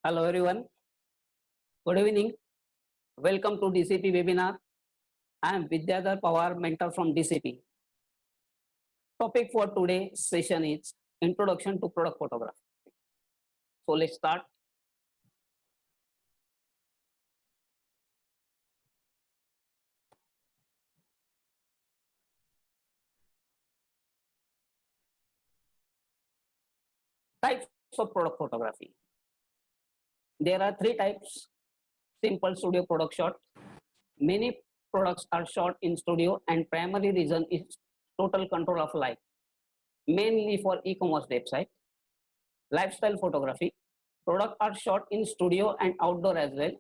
Hello everyone, good evening. Welcome to DCP webinar. I am Vidyadhar Pawar, mentor from DCP. Topic for today's session is Introduction to Product Photography. So let's start. Types of product photography. There are three types: simple studio product shot. Many products are shot in studio and primary reason is total control of light, mainly for e-commerce website. Lifestyle photography. Products are shot in studio and outdoor as well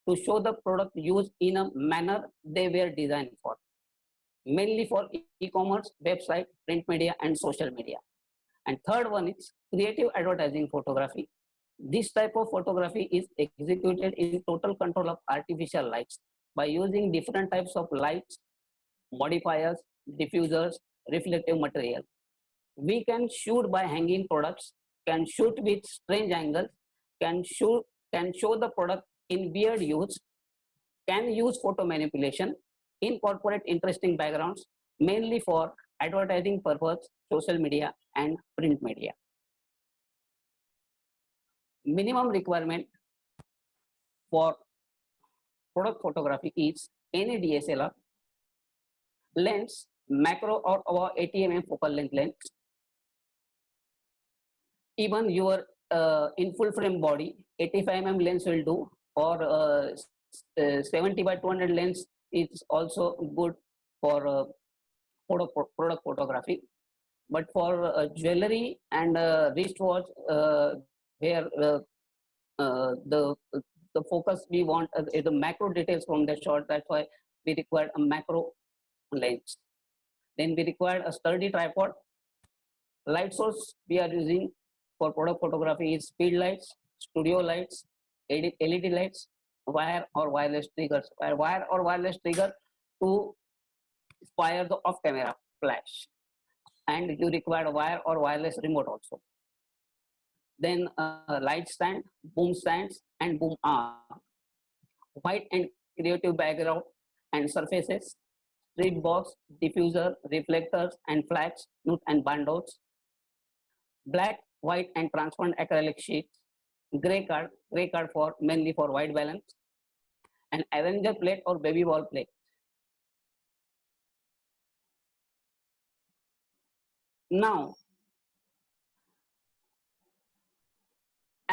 to show the product used in a manner they were designed for, mainly for e-commerce, website, print media, and social media. And third one is creative advertising photography. This type of photography is executed in total control of artificial lights by using different types of lights, modifiers, diffusers, reflective material. We can shoot by hanging products, can shoot with strange angles, can show the product in weird use, can use photo manipulation, incorporate interesting backgrounds, mainly for advertising purpose, social media, and print media. Minimum requirement for product photography is any DSLR, lens, macro or over 80 mm focal length lens, even your in full frame body, 85 mm lens will do, or 70 by 200 lens is also good for product photography. But for jewelry and wristwatch, where the focus we want is the macro details from the shot. That's why we require a macro lens. Then we require a sturdy tripod. Light source we are using for product photography is speed lights, studio lights, LED lights, wire or wireless triggers. Wire or wireless trigger to fire the off camera flash, and you require a wire or wireless remote also. Then light stand, boom stands, and boom arm, white and creative background and surfaces, strip box, diffuser, reflectors and flags, nut and bandos, black, white and transparent acrylic sheets, gray card for mainly for white balance, and Avenger plate or baby ball plate. Now,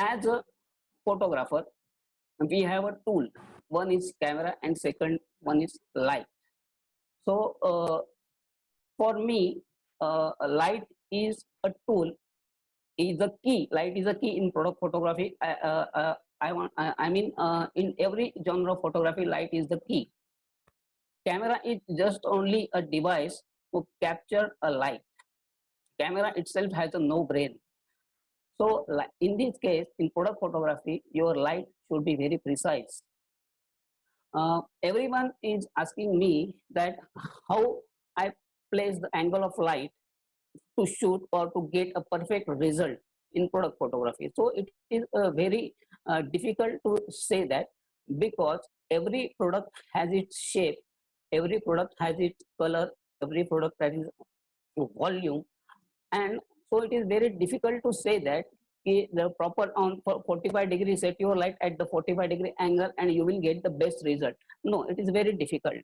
as a photographer, we have a tool. One is camera and second one is light. So for me, light is a tool, is a key. Light is a key in product photography. I mean, in every genre of photography, light is the key. Camera is just only a device to capture a light. Camera itself has a no brain. So in this case, in product photography, your light should be very precise. Everyone is asking me that how I place the angle of light to shoot or to get a perfect result in product photography. So it is very difficult to say that, because every product has its shape, every product has its color, every product has its volume, and so it is very difficult to say that the proper on 45 degrees set your light at the 45-degree angle and you will get the best result. No, it is very difficult.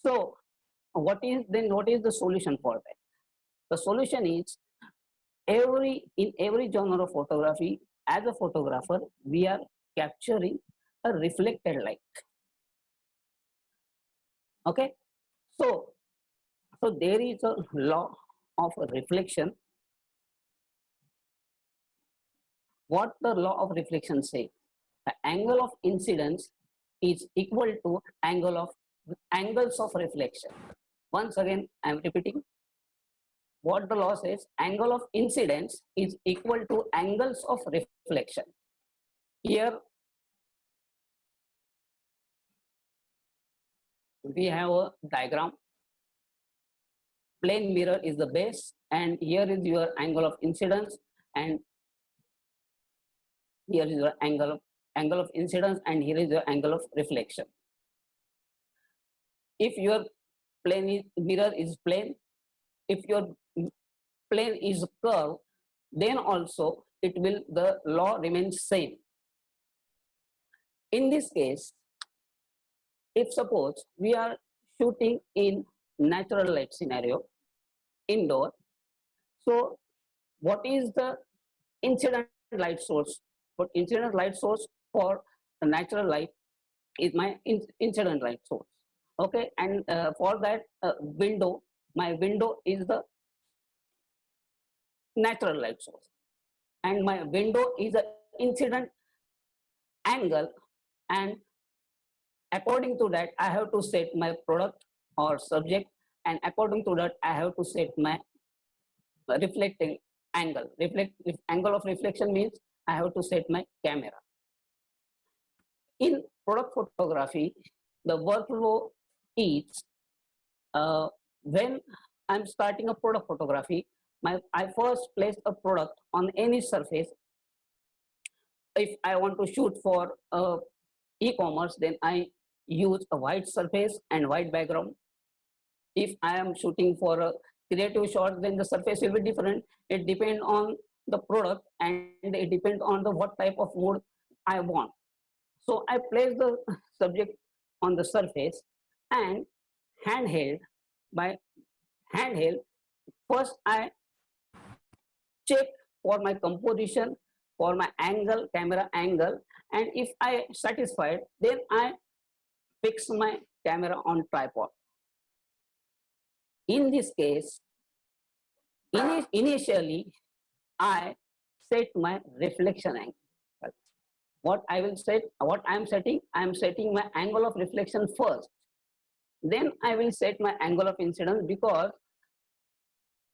So what is the solution for that? The solution is, in every genre of photography, as a photographer, we are capturing a reflected light. Okay, so there is a law of reflection. What the law of reflection says: the angle of incidence is equal to angles of reflection. Once again, I am repeating what the law says: angle of incidence is equal to angles of reflection. Here we have a diagram. Plane mirror is the base, and here is your angle of incidence, and here is your angle of incidence, and here is your angle of reflection. If your mirror is plane, if your plane is curved, then also the law remains same. In this case, if suppose we are shooting in natural light scenario, indoor, so what is the incident light source? But incident light source for the natural light is my incident light source. Okay, and for that window, my window is the natural light source, and my window is the incident angle, and according to that I have to set my product or subject, and according to that I have to set my reflecting angle. Angle of reflection means I have to set my camera. In product photography, the workflow is when I'm starting a product photography, I first place a product on any surface. If I want to shoot for e-commerce, then I use a white surface and white background. If I am shooting for a creative shot, then the surface will be different. It depends on the product, and it depends on the what type of mode I want. So I place the subject on the surface, and handheld by handheld, first I check for my composition, for my angle, camera angle, and if I satisfied, then I fix my camera on tripod. In this case, initially I set my reflection angle. What I am setting my angle of reflection first. Then I will set my angle of incidence, because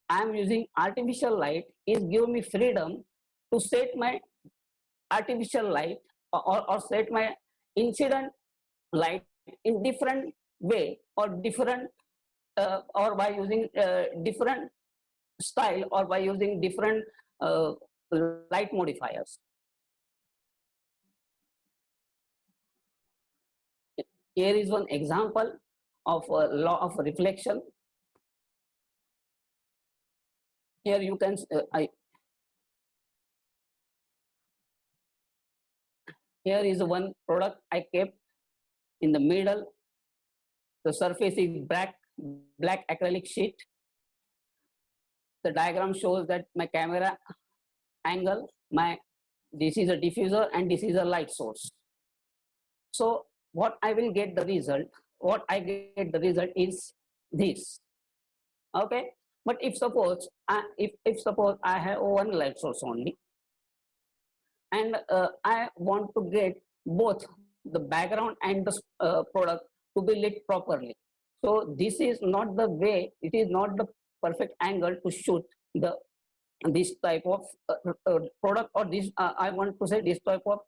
I am using artificial light, is give me freedom to set my artificial light, or set my incident light in different way, or different or by using different style, or by using different light modifiers. Here is one example of a law of reflection. Here you can here is one product I kept in the middle. The surface is black acrylic sheet. The diagram shows that my camera angle, this is a diffuser, and this is a light source. So what I will get the result, is this. Okay, but if suppose I have one light source only, and I want to get both the background and the product to be lit properly, so this is not the way, it is not the perfect angle to shoot this type of product, or this I want to say this type of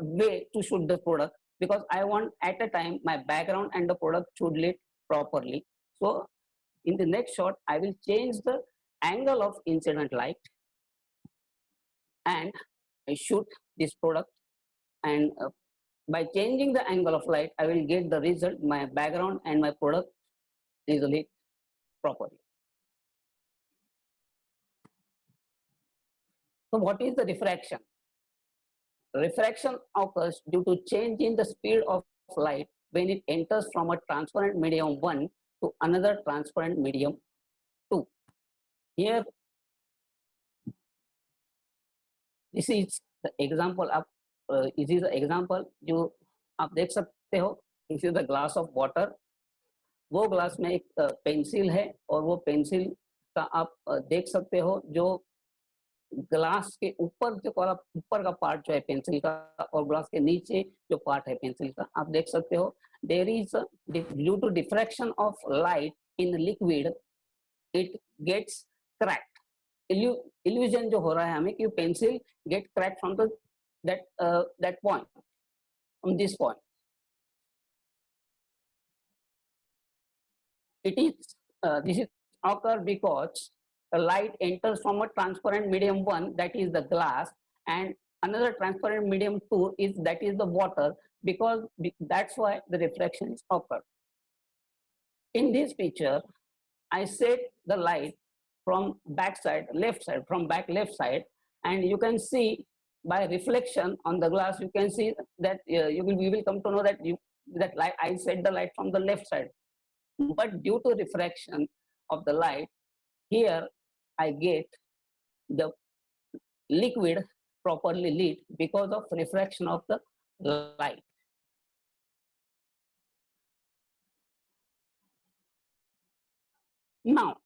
way to shoot the product, because I want at a time my background and the product should lit properly. So in the next shot I will change the angle of incident light, and I shoot this product, and by changing the angle of light I will get the result, my background and my product is lit properly. So what is the diffraction? Refraction occurs due to change in the speed of light when it enters from a transparent medium 1 to another transparent medium 2. Here, this is the example of जो आप देख सकते हो. This is the glass of water. वो glass में एक pencil है, और वो पेंसिल का आप देख सकते हो जो ग्लास के ऊपर ऊपर का पार्ट जो है पेंसिल का, और ग्लास के नीचे जो पार्ट है पेंसिल का, आप देख सकते हो. There is due to diffraction of light in liquid it gets cracked. Illusion जो हो रहा है हमें कि pencil get cracked from that point, from this point. This is occur because the light enters from a transparent medium 1, that is the glass, and Another transparent medium too is that is the water, because that's why the reflection is occur. In this picture, I set the light from back side, left side, from back left side, and you can see by reflection on the glass, you can see that you will come to know that that light, I set the light from the left side, but due to refraction of the light, here I get the liquid properly lit because of refraction of the light. Now,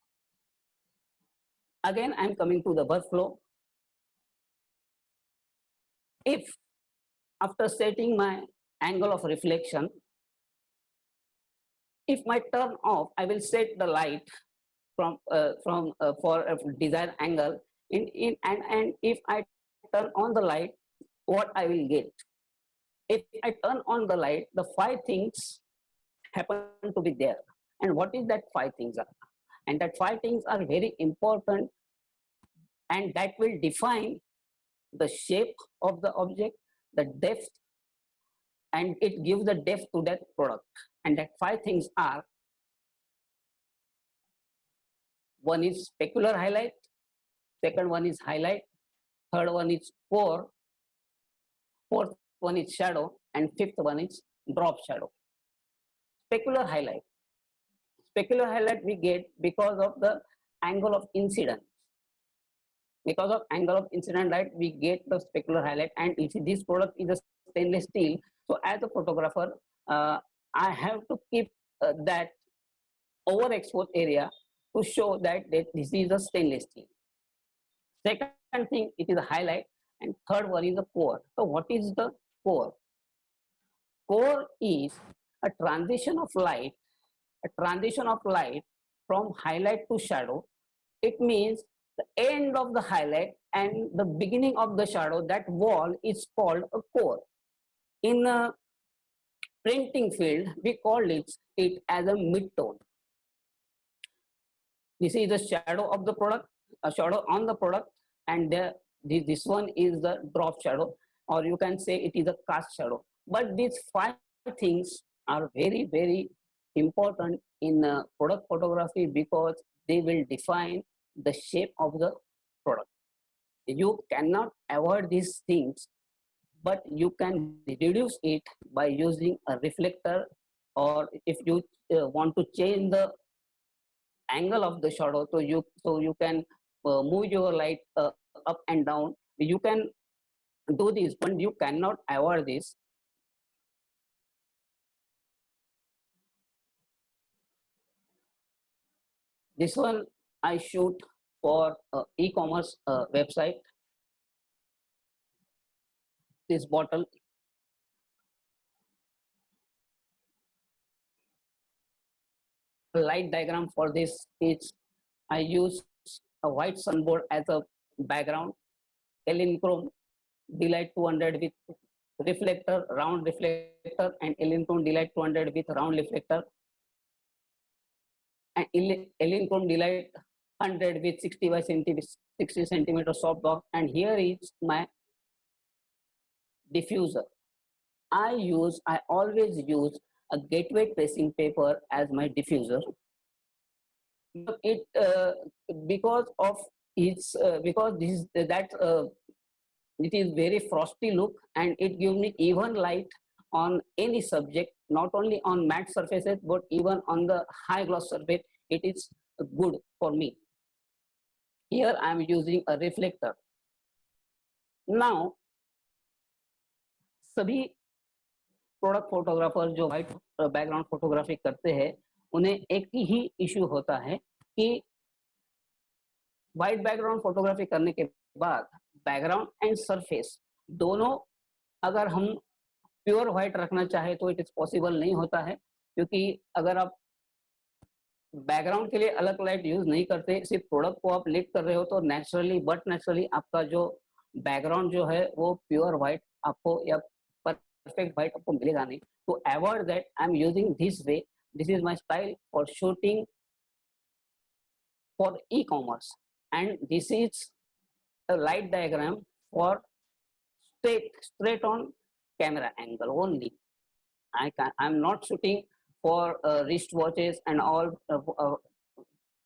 again, I'm coming to the workflow. If after setting my angle of reflection, if my turn off, I will set the light from for a desired angle. And if I turn on the light, what I will get? If I turn on the light, the 5 things happen to be there. And what is that 5 things are? And that 5 things are very important, and that will define the shape of the object, the depth, and it gives the depth to that product. And that 5 things are: one is specular highlight, second one is highlight, third one is core, fourth one is shadow, and fifth one is drop shadow. Specular highlight. Specular highlight we get because of the angle of incidence. Because of angle of incident light, we get the specular highlight. And if this product is a stainless steel, so as a photographer, I have to keep that overexposed area to show that this is a stainless steel. Second thing, it is a highlight, and third one is the core. So what is the core? Core is a transition of light, from highlight to shadow. It means the end of the highlight and the beginning of the shadow, that wall is called a core. In a printing field, we call it as a midtone. This is the shadow of the product, a shadow on the product, and this one is the drop shadow, or you can say it is a cast shadow. But these 5 things are very, very important in product photography because they will define the shape of the product. You cannot avoid these things, but you can reduce it by using a reflector, or if you want to change the angle of the shadow, so you can move your light up and down. You can do this, but you cannot avoid this. This one I shoot for e-commerce website. This bottle. Light diagram for this is I use a white sunboard as a background, Elinchrom D-Lite 200 with reflector, round reflector, and Elinchrom D-Lite 200 with round reflector, and Elinchrom D-Lite 100 with 60 by 60 centimeter soft box. And here is my diffuser. I always use a gateway tracing paper as my diffuser. It because of its because this that it is very frosty look, and it gives me even light on any subject, not only on matte surfaces but even on the high gloss surface. It is good for me. Here I am using a reflector. Now सभी product photographer जो white background photography करते हैं, उन्हें एक ही issue होता है कि white background photography करने के बाद बैकग्राउंड एंड सरफेस दोनों अगर हम प्योर व्हाइट रखना चाहे तो इट इज पॉसिबल नहीं होता है, क्योंकि अगर आप बैकग्राउंड के लिए अलग लाइट यूज नहीं करते, सिर्फ प्रोडक्ट को आप लिट कर रहे हो, तो नेचुरली आपका जो बैकग्राउंड जो है वो प्योर व्हाइट आपको या परफेक्ट व्हाइट आपको मिलेगा नहीं. To avoid that, I am using this way. This is my style for shooting for e-commerce, and this is a light diagram for straight on camera angle only. I'm not shooting for wristwatches and all.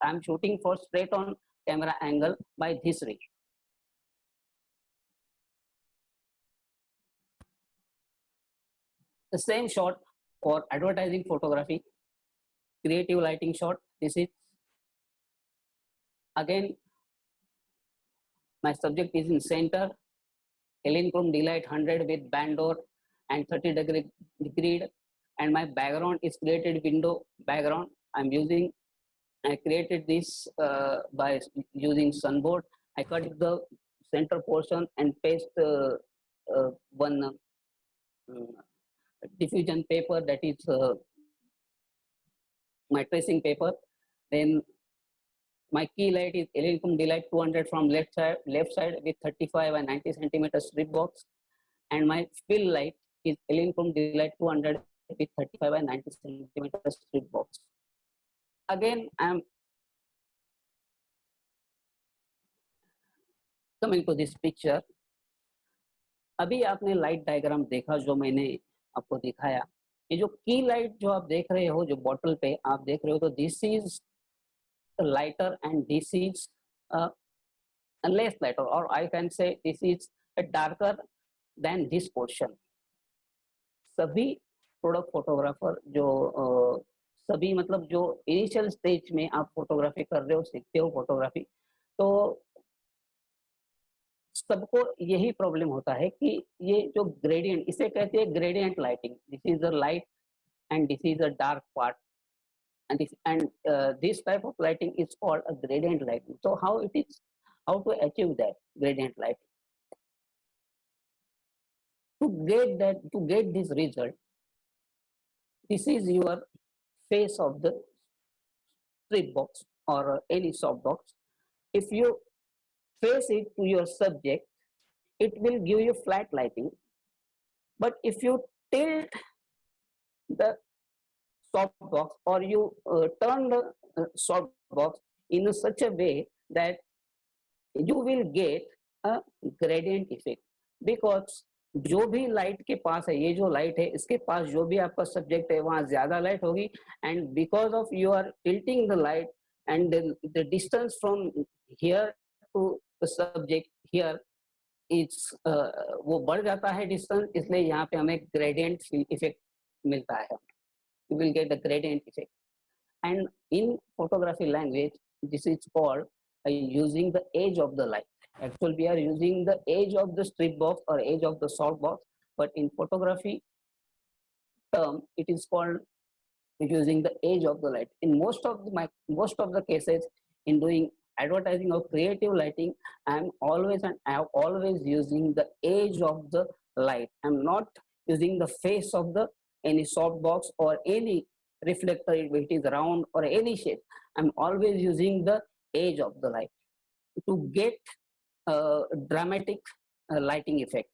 I'm shooting for straight on camera angle by this ray. The same shot for advertising photography, creative lighting shot. This is again, my subject is in center, Elinchrom D-Lite 100 with band door and 30-degree grid, and my background is created window background. I created this by using sunboard. I cut the center portion and paste one diffusion paper, that is my tracing paper. Then my key light is Elinchrom D-Lite 200 from left side with 35 and 90 centimeter strip box, and my fill light is Elinchrom D-Lite 200 with 35 and 90 centimeter strip box. Again, I am coming to this picture. अभी आपने light diagram देखा जो मैंने आपको दिखाया. ये जो की लाइट जो आप देख रहे हो, जो बॉटल पे आप देख रहे हो, तो this is lighter and this is less lighter, or I can say this is darker than this portion. सभी प्रोडक्ट फोटोग्राफर जो सभी मतलब जो इनिशियल स्टेज में आप फोटोग्राफी कर रहे हो, सीखते हो फोटोग्राफी, तो सबको यही प्रॉब्लम होता है कि ये जो ग्रेडियंट, इसे कहते हैं gradient lighting. This is the light and this is a dark part, and this type of lighting is called a gradient lighting. So how to achieve that gradient lighting? To get this result, this is your face of the strip box or any soft box. If you face it to your subject, it will give you flat lighting. But if you tilt the soft box or you turn the soft box in such a way that you will get a gradient effect, because जो भी light के पास है, ये जो light है इसके पास जो भी आपका सब्जेक्ट है वहाँ ज्यादा लाइट होगी, and because of you are tilting the light and the distance from here to the subject here it's वो बढ़ जाता है डिस्टेंस, इसलिए यहाँ पे हमें ग्रेडियंट इफेक्ट मिलता है. You will get the gradient effect. And in photography language, this is called using the edge of the light. Actually, we are using the edge of the strip box or edge of the soft box, but in photography term, it is called using the edge of the light. In most of the cases, in doing advertising or creative lighting, I am always using the edge of the light. I'm not using the face of the any soft box or any reflector, if it is round or any shape. I'm always using the edge of the light to get a dramatic lighting effect.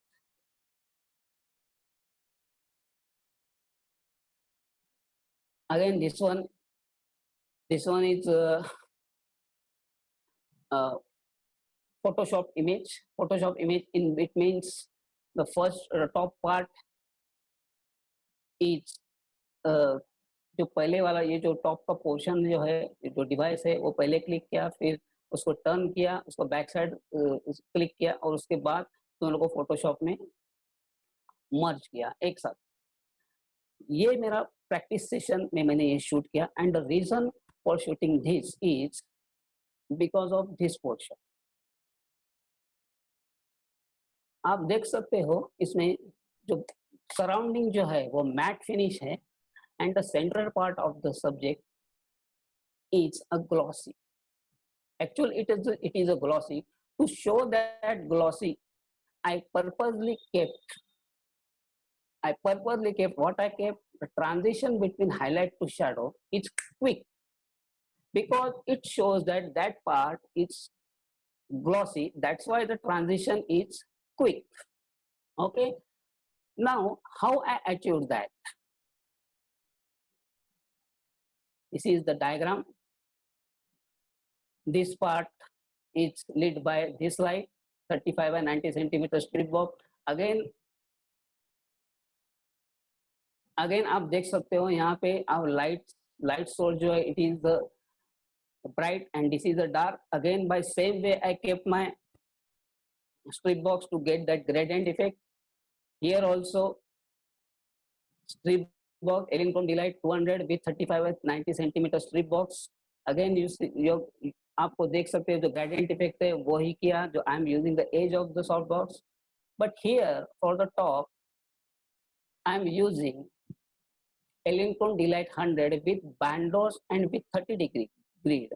Again, this one is Photoshop image. Photoshop image, in it means the first top part is जो पहले वाला ये जो top का portion जो है, जो device है वो पहले क्लिक किया, फिर उसको टर्न किया, उसको बैक साइड क्लिक किया और उसके बाद दोनों को फोटोशॉप में मर्ज किया एक साथ. ये मेरा प्रैक्टिस सेशन में मैंने ये शूट किया, and the reason for shooting this is because of this portion. आप देख सकते हो इसमें जो सराउंडिंग जो है वो मैट फिनिश है, and the central part of the subject is a glossy. Actually, it is a glossy. To show that glossy, I purposely kept what I kept, the transition between highlight to shadow is quick, because it shows that part is glossy. That's why the transition is quick. Okay. Now, how I achieved that? This is the diagram. This part is lit by this light, 35 and 90 centimeter strip box. Again आप देख सकते हो यहाँ पे अब light source जो है it is the bright and this is the dark. Again by same way I kept my strip box to get that gradient effect. Here also strip box Ellington Delight 200 with 35 with 90 centimeter strip box. Again you see आपको देख सकते हो जो gradient effect है वही किया जो I am using the edge of the soft box. But here for the top I am using Ellington Delight 100 with bandos and with 30-degree grid.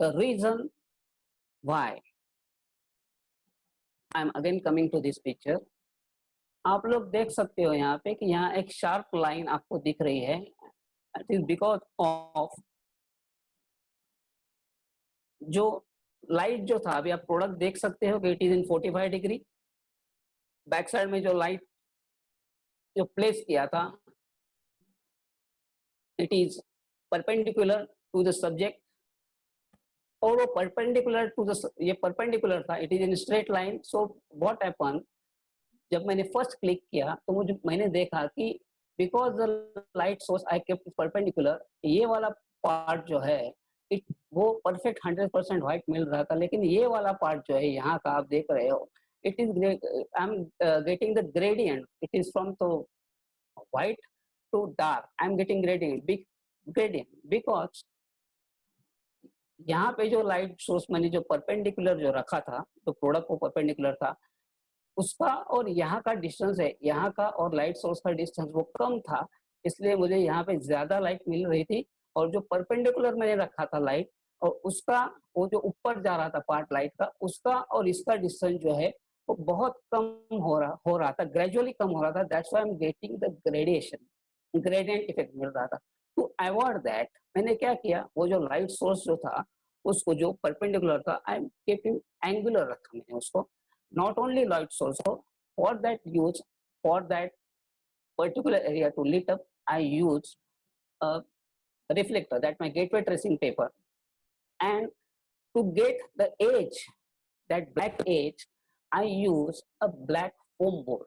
The reason why I am again coming to this picture. आप लोग देख सकते हो यहाँ पे कि यहाँ एक शार्प लाइन आपको दिख रही है. इट इज बिकॉज ऑफ जो लाइट जो था अभी आप प्रोडक्ट देख सकते हो कि it is in 45 degree. Back side में जो लाइट जो प्लेस किया था it is perpendicular to the subject और वो परपेंडिकुलर टू द ये परपेंडिकुलर था. It is in straight line. So what happen जब मैंने फर्स्ट क्लिक किया तो मैंने देखा कि because the light source I kept perpendicular ये वाला पार्ट जो है वो परफेक्ट 100% व्हाइट मिल रहा था. लेकिन ये वाला पार्ट जो है यहाँ का आप देख रहे हो it is I am getting the gradient. It is from तो white to dark I am getting gradient because यहाँ पे जो लाइट सोर्स मैंने जो परपेंडिकुलर जो रखा था तो प्रोडक्ट को परपेंडिकुलर था उसका और यहाँ का डिस्टेंस है यहाँ का और लाइट सोर्स का डिस्टेंस वो कम था. इसलिए मुझे यहाँ पे ज्यादा लाइट मिल रही थी और जो परपेंडिकुलर मैंने रखा था लाइट और उसका वो जो ऊपर जा रहा था पार्ट लाइट का उसका और इसका डिस्टेंस जो है वो बहुत कम हो रहा था. ग्रेजुअली कम हो रहा था. That's why I am getting the gradient effect मिल रहा था. टू अवॉइड दैट मैंने क्या किया वो जो लाइट सोर्स जो था उसको जो परपेंडिकुलर था आई एम कीपिंग एंगुलर रखा मैंने उसको. Not only lights also for that particular area to lit up I use a reflector that my gateway tracing paper and to get the edge that black edge I use a black foam board.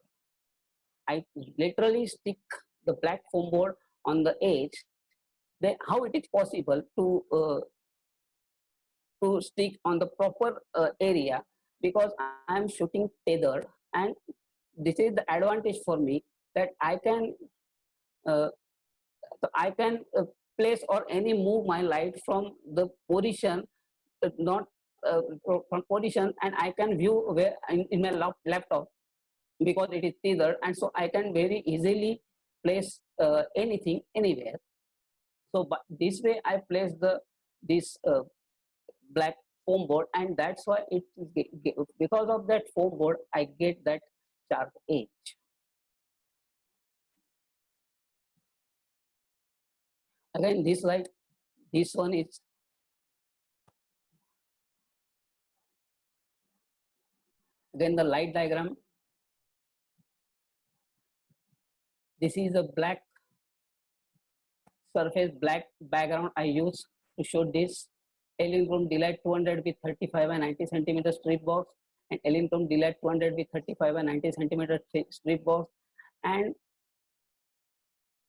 I literally stick the black foam board on the edge. Then how it is possible to stick on the proper area because I am shooting tethered and this is the advantage for me that I can place or any move my light from the position not from position and I can view where in my laptop because it is tethered and so I can very easily place anything anywhere. So but this way I place this black foam board and that's why it because of that foam board I get that sharp edge. Again this light, this one is again the light diagram. This is a black surface, black background I use to show this. Ellington Delight 200 with 35 and 90 centimeter strip box and Ellington Delight 200 with 35 and 90 centimeter strip box and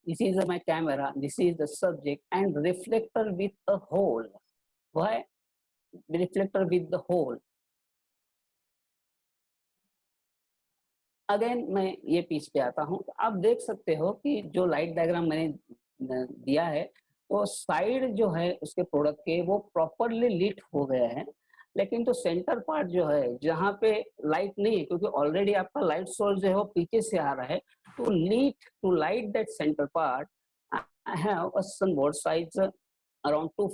this is my camera, this is the subject and reflector with a hole. Why reflector with the hole? Again मैं ये piece पे आता हूँ. आप देख सकते हो कि जो लाइट डायग्राम मैंने दिया है वो साइड जो है उसके प्रोडक्ट के वो प्रॉपरली लीट हो गया है लेकिन तो सेंटर पार्ट जो है जहाँ पे लाइट नहीं है क्योंकि ऑलरेडी आपका लाइट सोर्स जो है वो पीछे से आ रहा है. To light that centre part I have a sunboard size around 2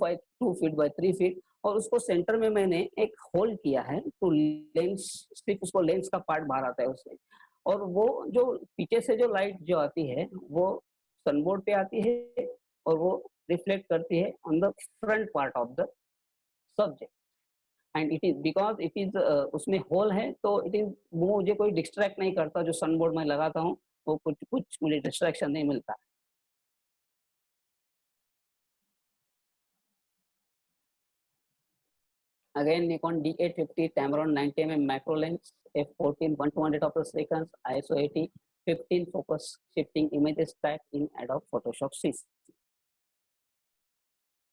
feet by 3 feet और उसको सेंटर में मैंने एक होल किया है तो लेंस सिर्फ उसको लेंस का पार्ट बाहर आता है उससे और वो जो पीछे से जो लाइट जो आती है वो सनबोर्ड पे आती है और वो रिफ्लेक्ट करती है on the front part of the subject and it is because it is उसमें होल है तो इट इज वो मुझे कोई डिस्ट्रैक्ट नहीं करता. जो सनबोर्ड में लगाता हूँ वो कुछ मुझे डिस्ट्रैक्शन नहीं मिलता. Again, Nikon D850, Tamron 90mm macro lens, f14 1/200 of a second, ISO 80, 15 focus shifting images stack in Adobe Photoshop CC.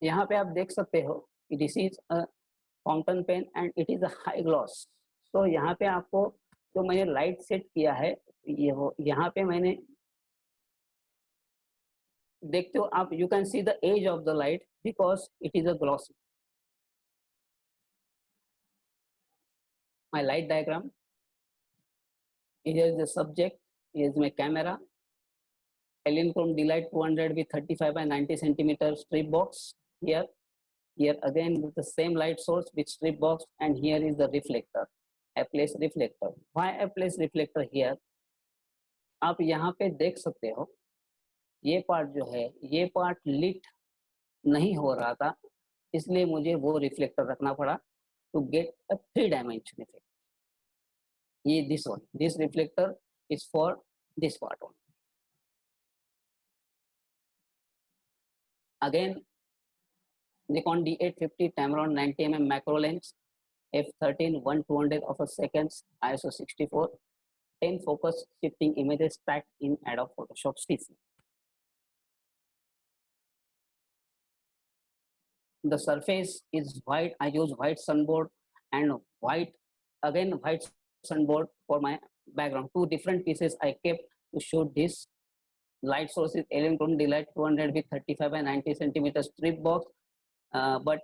यहाँ पे आप देख सकते हो कि this is a fountain pen and it is a high gloss. तो यहाँ पे आपको जो मैंने लाइट सेट किया है ये वो यहाँ पे मैंने देखते हो आप, you can see the edge of the light because it is a glossy. My light diagram, here is the subject, here is my camera, Elinchrom D-Lite 200 with 35 by 90 centimeter strip box. Here again with the same light source with strip box, and here is the reflector. I place reflector. Why I place reflector here? आप यहाँ पे देख सकते हो ये part जो है ये पार्ट लिट नहीं हो रहा था, इसलिए मुझे वो रिफ्लेक्टर रखना पड़ा to get a 3-dimension effect. ये this reflector is for this part only. Again, Nikon D850, Tamron 90mm macro lens, f13 1/200 of a second, ISO 64, 10 focus shifting images stacked in Adobe Photoshop CC. The surface is white. I use white sunboard and white sunboard for my background. Two different pieces I kept to shoot this. Light source is Elinchrom D-Lite 200 with 35 by 90 centimeter strip box. But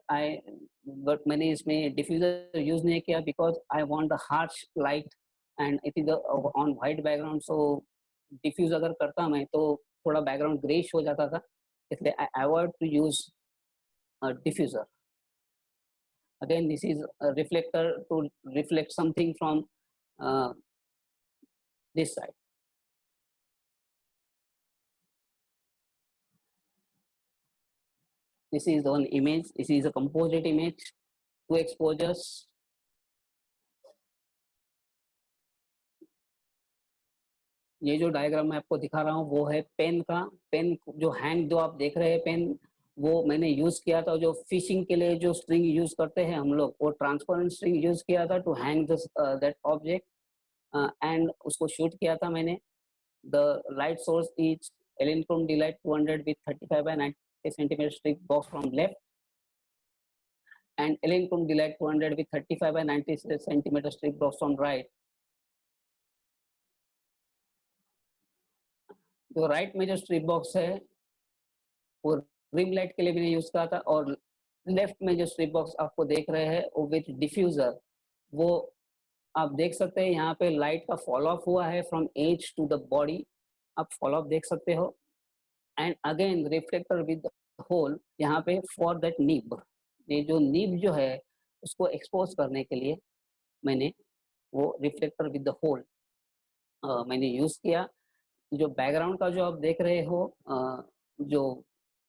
मैंने इसमें diffuser use नहीं किया because I want the harsh light and it is on white background. So diffuse अगर करता मैं तो थोड़ा background grayish हो जाता था, इसलिए I avoid to use a diffuser. Again, this is a reflector to reflect something from this side. This is one image. This is a composite image, 2 exposures. ये जो डायग्राम मैं आपको दिखा रहा हूँ वो है पेन का. पेन जो हैंग जो आप देख रहे हैं पेन, वो मैंने यूज किया था जो फिशिंग के लिए जो स्ट्रिंग यूज करते हैं हम लोग, वो ट्रांसपेरेंट स्ट्रिंग यूज किया था to hang that object and उसको शूट किया था मैंने. The light source is Elinchrom D-Lite 200 with 35 by 90 centimeter strip box from left, and Elinchrom D-Lite 200 with 35 by 90 centimeter strip box from right. जो right में जो strip box है वो rim light के लिए मैंने यूज करा था, और लेफ्ट में जो स्ट्रिप बॉक्स आपको देख रहे हैं वो विथ डिफ्यूजर, वो आप देख सकते हैं यहाँ पे लाइट का फॉल ऑफ हुआ है from edge to the body, आप फॉल ऑफ देख सकते हो. And again reflector with hole यहाँ पे फॉर दैट नीब, ये जो नीब जो है उसको एक्सपोज करने के लिए मैंने वो रिफ्लेक्टर विद द होल मैंने यूज किया. जो बैकग्राउंड का जो आप देख रहे हो जो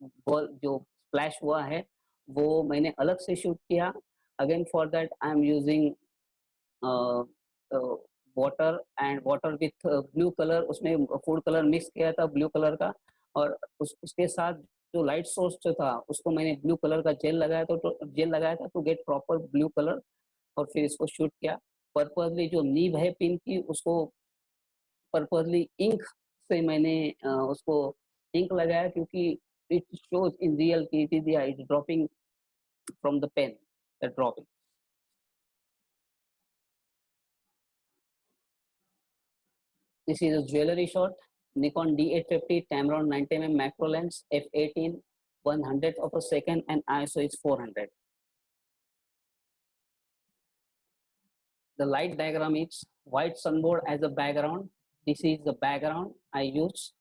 जो स्प्लैश हुआ है वो मैंने अलग से शूट किया. Again for that I am using water and water with blue colour, उसमें फूड कलर मिक्स किया था ब्लू कलर का, और उसके साथ जो लाइट सोर्स जो था उसको मैंने ब्लू कलर का जेल लगाया था, तो जेल लगाया था to get proper blue colour, और फिर इसको शूट किया. पर्पजली जो नीब है पिन की उसको पर्पजली इंक से मैंने उसको इंक लगाया, क्योंकि इट शोज इन रियल कि it is dropping from the pen, dropping. This is a jewelry shot. Nikon D850, Tamron 90mm macro lens, f18, 1/100th of a second, and ISO is 400. The light diagram is white sunboard as a background. This is the background I use.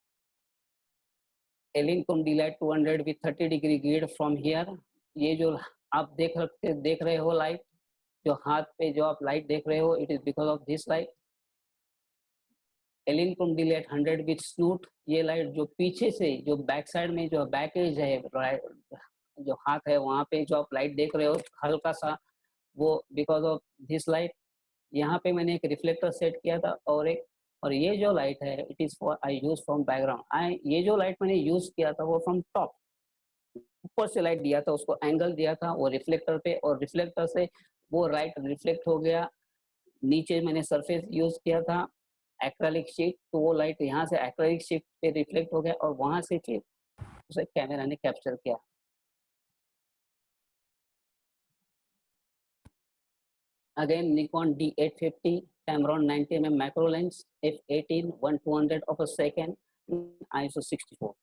Elinchrom D-Lite 200 with 30-degree grid from here. ये जो आप देख रहे हो light, जो हाथ पे जो आप लाइट देख रहे हो, it is because of this light. Elinchrom D-Lite 100 with snoot, ये लाइट जो पीछे से जो बैक साइड में जो बैक एज है जो हाथ है वहाँ पे जो आप लाइट देख रहे हो हल्का सा, वो बिकॉज ऑफ दिस लाइट. यहाँ पे मैंने एक रिफ्लेक्टर सेट किया था, और ये जो लाइट है it is for I use from background. ये जो लाइट मैंने यूज किया था वो फ्रॉम टॉप, ऊपर से लाइट दिया था, उसको एंगल दिया था वो रिफ्लेक्टर पे, और रिफ्लेक्टर से वो लाइट रिफ्लेक्ट हो गया, नीचे मैंने सरफेस यूज किया था एक्रेलिक शीट, तो वो लाइट यहाँ से एक्रेलिक शीट पे रिफ्लेक्ट हो गया और वहां से फिर उसे कैमरा ने कैप्चर किया। Again, Nikon D850, Tamron 90mm macro lens, f18 1/200 of a second, ISO 64.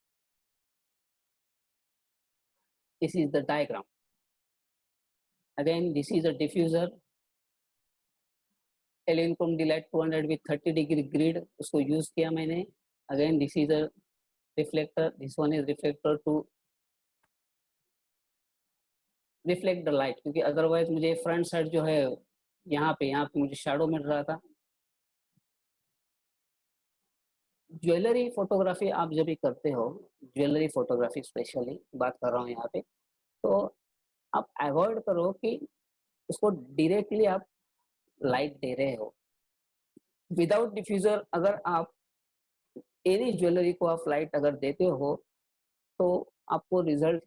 This is the diagram. Again, this is a diffuser, Elinchrom D-Lite 200 with 30-degree grid, उसको use किया मैंने. Again, this is a reflector. This one is reflector to reflect the light, क्योंकि otherwise मुझे front side जो है यहाँ पे मुझे shadow मिल रहा था. ज्वेलरी फोटोग्राफी आप जब भी करते हो, ज्वेलरी फोटोग्राफी स्पेशली बात कर रहा हूँ यहाँ पे, तो आप अवॉइड करो कि उसको डायरेक्टली आप लाइट दे रहे हो विदाउट डिफ्यूजर. अगर आप एनी ज्वेलरी को आप लाइट अगर देते हो तो आपको रिजल्ट,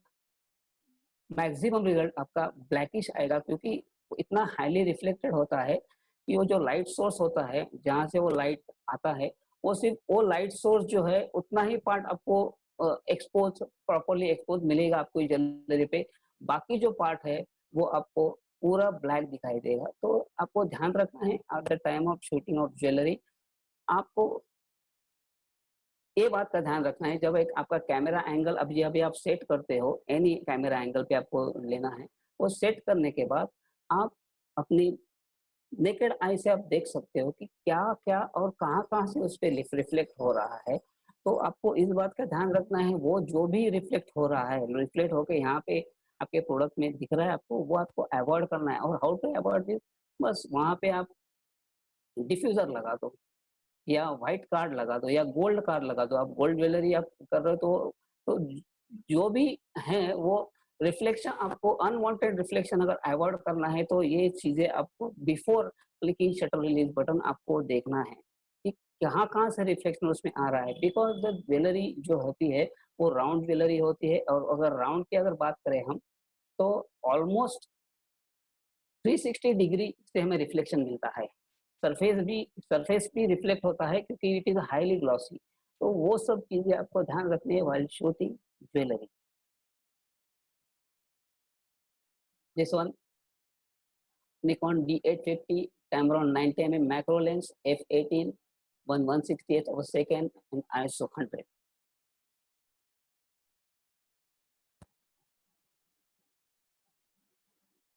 मैक्सिमम रिजल्ट आपका ब्लैकिश आएगा, क्योंकि इतना हाईली रिफ्लेक्टेड होता है कि वो जो लाइट सोर्स होता है जहाँ से वो लाइट आता है, वो सिर्फ वो लाइट सोर्स जो है उतना ही पार्ट आपको एक्सपोज, प्रॉपरली एक्सपोज मिलेगा आपको ज्वेलरी पे. बाकी जो पार्ट है वो आपको पूरा ब्लैक दिखाई देगा. तो आपको ध्यान रखना है at the time of shooting of jewellery, आपको ये बात का ध्यान रखना है जब एक आपका कैमरा एंगल अभी अभी आप सेट करते हो, एनी कैमरा एंगल पे आपको लेना है, वो सेट करने के बाद आप अपनी नेकेड आई से आप देख सकते हो कि क्या क्या और कहाँ कहाँ से उस पर रिफ्लेक्ट हो रहा है. तो आपको इस बात का ध्यान रखना है वो जो भी रिफ्लेक्ट हो रहा है, रिफ्लेक्ट होकर यहाँ पे आपके प्रोडक्ट में दिख रहा है आपको, वो आपको अवॉइड करना है. और हाउ टू अवॉइड दिस, बस वहाँ पे आप डिफ्यूजर लगा दो या व्हाइट कार्ड लगा दो या गोल्ड कार्ड लगा दो. आप गोल्ड ज्वेलरी आप कर रहे हो तो जो भी है वो रिफ्लेक्शन, आपको अनवांटेड रिफ्लेक्शन अगर अवॉइड करना है तो ये चीजें आपको before clicking shutter release button आपको देखना है कि कहाँ कहाँ से रिफ्लेक्शन उसमें आ रहा है. बिकॉज द ज्वेलरी जो होती है वो राउंड ज्वेलरी होती है, और अगर राउंड की अगर बात करें हम तो ऑलमोस्ट 360 डिग्री से हमें रिफ्लेक्शन मिलता है. सरफेस भी रिफ्लेक्ट होता है क्योंकि इट इज हाईली ग्लॉसी. तो वो सब चीजें आपको ध्यान रखनी है while shooting jewellery. This one Nikon D850, Tamron 90mm macro lens, f18 1/168 of a second, and ISO 100.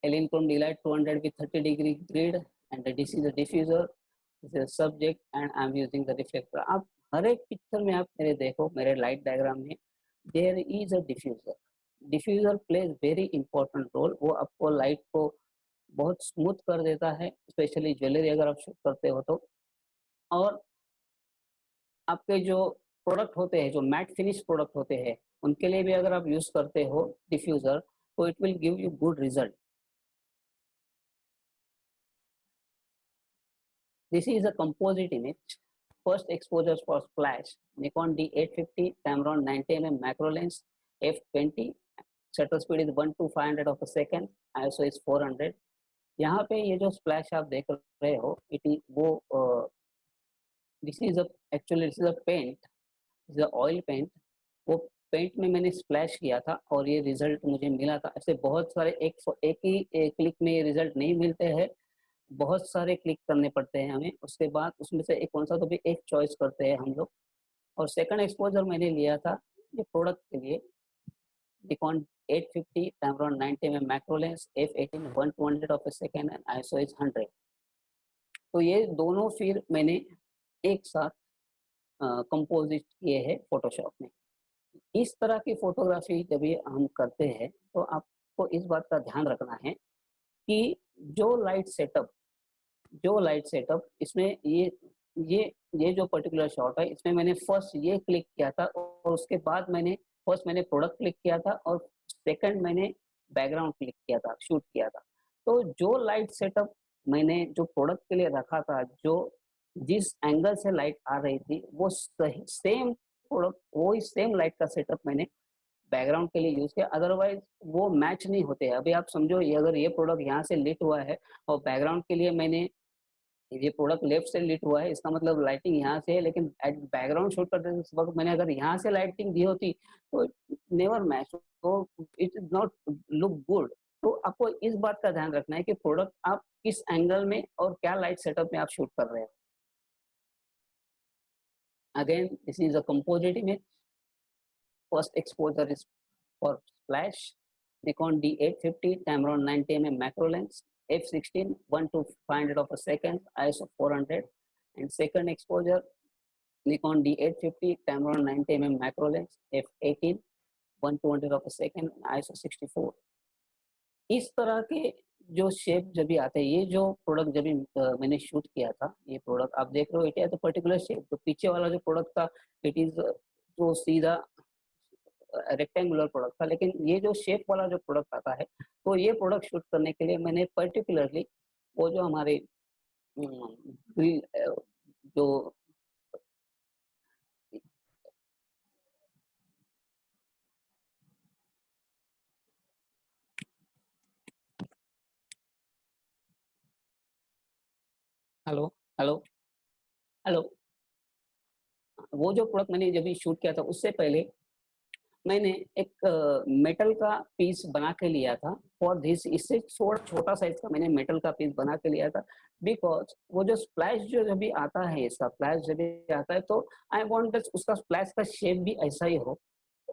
Elinchrom D-Lite 200 with 30-degree grid, and this is a diffuser, this is a subject, and I'm using the reflector. आप हर एक picture में आप मेरे देखो, मेरे light diagram में there is a diffuser. Diffuser plays very important role. वो आपको लाइट को बहुत स्मूथ कर देता है, स्पेशली ज्वेलरी अगर आप शूट करते हो तो. और आपके जो प्रोडक्ट होते हैं, जो मैट फिनिश प्रोडक्ट होते हैं, उनके लिए भी अगर आप यूज करते हो डिफ्यूजर, तो it will give you good result. This is a composite image. First exposure for splash. Nikon D850, Tamron 90mm macro lens, f20. Shutter speed is 1 to 500 of a second. ISO is 400. यहाँ पे ये जो splash आप देख रहे हो, it is वो this is actually this is a paint, this is oil paint. वो पेंट में मैंने स्प्लैश किया था और ये रिजल्ट मुझे मिला था. ऐसे बहुत सारे एक ही क्लिक में ये रिजल्ट नहीं मिलते हैं, बहुत सारे क्लिक करने पड़ते हैं हमें. उसके बाद उसमें से एक कौन सा तो भी एक चॉइस करते हैं हम लोग. और सेकंड एक्सपोजर मैंने लिया था ये प्रोडक्ट के लिए, Nikon 850, Tamron 90mm macro lens, f18 1/200 of a second, and ISO is 100. तो ये दोनों फिर मैंने एक साथ कंपोजिट किए हैं फोटोशॉप में. इस तरह की फोटोग्राफी जब भी हम करते हैं तो आपको इस बात का ध्यान रखना है कि जो लाइट सेटअप इसमें ये जो पर्टिकुलर शॉट है, इसमें मैंने फर्स्ट ये क्लिक किया था और उसके बाद मैंने प्रोडक्ट क्लिक किया था और सेकंड मैंने बैकग्राउंड क्लिक किया था, शूट किया था. तो जो लाइट सेटअप मैंने जो प्रोडक्ट के लिए रखा था, जो जिस एंगल से लाइट आ रही थी, वो सेम प्रोडक्ट, वही सेम लाइट का सेटअप मैंने बैकग्राउंड के लिए यूज़ किया, अदरवाइज़ वो मैच नहीं होते हैं। अभी आप समझो ये अगर ये प्रोडक्ट यहाँ से लिट हुआ है और बैकग्राउंड के लिए मैंने ये प्रोडक्ट लेफ्ट से लिट हुआ है, इसका मतलब लाइटिंग यहाँ से है, लेकिन एट बैकग्राउंड शूट करते वक़्त मैंने अगर यहाँ से लाइटिंग दी होती तो नेवर मैच, तो it is not look good. तो आपको इस बात का ध्यान रखना है कि प्रोडक्ट आप किस एंगल में और क्या लाइट सेटअप में आप शूट कर रहे हो। Again this is a composite image, first exposure is for flash, Nikon D850, Tamron 90mm macro lens, f16 1 to 500 of a second, ISO 400, and second exposure Nikon D850, Tamron 90mm macro lens, f18 1 200 of a second, ISO 64। इस तरह के जो shape जब भी आते हैं, ये जो प्रोडक्ट जब भी मैंने शूट किया था, ये प्रोडक्ट आप देख रहे हो, it has a particular shape. तो पीछे वाला जो प्रोडक्ट था, इट इज़ जो सीधा रेक्टेंगुलर प्रोडक्ट था, लेकिन ये जो शेप वाला जो प्रोडक्ट आता है, तो ये प्रोडक्ट शूट करने के लिए मैंने पर्टिकुलरली वो जो हमारे ग्रिल जो हेलो, हेलो, हेलो, वो जो प्रोडक्ट मैंने जब भी शूट किया था, उससे पहले मैंने एक मेटल का पीस बना के लिया था फॉर दिस। इससे थोड़ा छोटा साइज का मैंने मेटल का पीस बना के लिया था, बिकॉज़ वो जो स्प्लैश जो जब भी आता है, इसका फ्लैश जब भी आता है, तो आई वांट दैट उसका स्प्लैश का शेप भी ऐसा ही हो।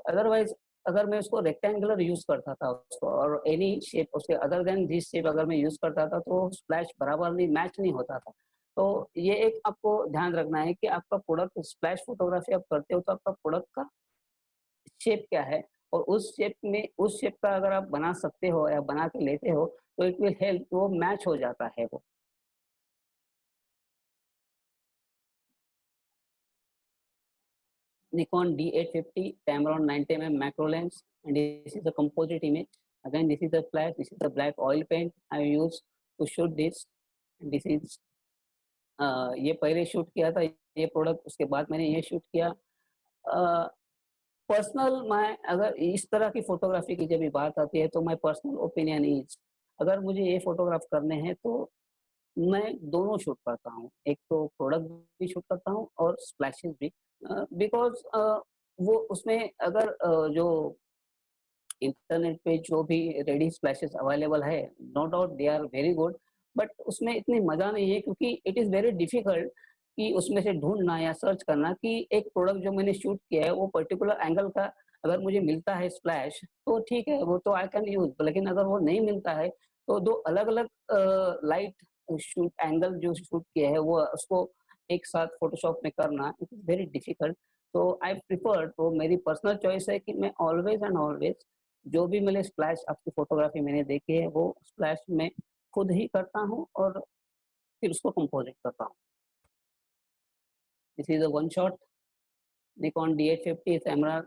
अदरवाइज़ अगर मैं उसको रेक्टेंगुलर यूज़ करता था उसको, और एनी शेप उसके अदर देन दिस शेप अगर मैं यूज़ करता था, तो स्प्लैश बराबर नहीं मैच नहीं होता था। तो ये एक आपको ध्यान रखना है कि आपका प्रोडक्ट स्प्लैश फ़ोटोग्राफ़ी आप करते हो, तो आपका प्रोडक्ट का शेप क्या है, और उस शेप का अगर आप बना सकते हो या बना के लेते हो, तो इट विल हेल्प, वो मैच हो जाता है वो। Nikon D850, Tamron 90mm macro lens, and this is a composite image. Again, this is the flash, this is the black oil paint I use to shoot this. And this is ये पहले shoot किया था ये product, उसके बाद मैंने ये shoot किया। पर्सनल मैं अगर इस तरह की फ़ोटोग्राफ़ी की जब भी बात आती है, तो माय पर्सनल ओपिनियन इज़, अगर मुझे ये फ़ोटोग्राफ करने हैं तो मैं दोनों शूट करता हूँ। एक तो प्रोडक्ट भी शूट करता हूँ और स्प्लैशेज़ भी, बिकॉज़ वो उसमें अगर जो इंटरनेट पे जो भी रेडी स्प्लैशेज़ अवेलेबल है, no doubt they are very good, but उसमें इतनी मज़ा नहीं है, क्योंकि इट इज़ वेरी डिफ़िकल्ट कि उसमें से ढूँढना या सर्च करना कि एक प्रोडक्ट जो मैंने शूट किया है, वो पर्टिकुलर एंगल का अगर मुझे मिलता है स्प्लैश, तो ठीक है, वो तो आई कैन यूज़। लेकिन अगर वो नहीं मिलता है, तो 2 अलग-अलग लाइट शूट एंगल जो शूट किया है, वो उसको एक साथ फ़ोटोशॉप में करना, इट इज़ वेरी डिफ़िकल्ट। तो आई प्रेफर, तो मेरी पर्सनल चॉइस है कि मैं ऑलवेज़ एंड ऑलवेज़ जो भी मैंने स्प्लैश आपकी फ़ोटोग्राफ़ी मैंने देखी है, वो स्प्लैश मैं खुद ही करता हूँ और फिर उसको कंपोज़िट करता हूँ। This is a one shot Nikon D850 camera,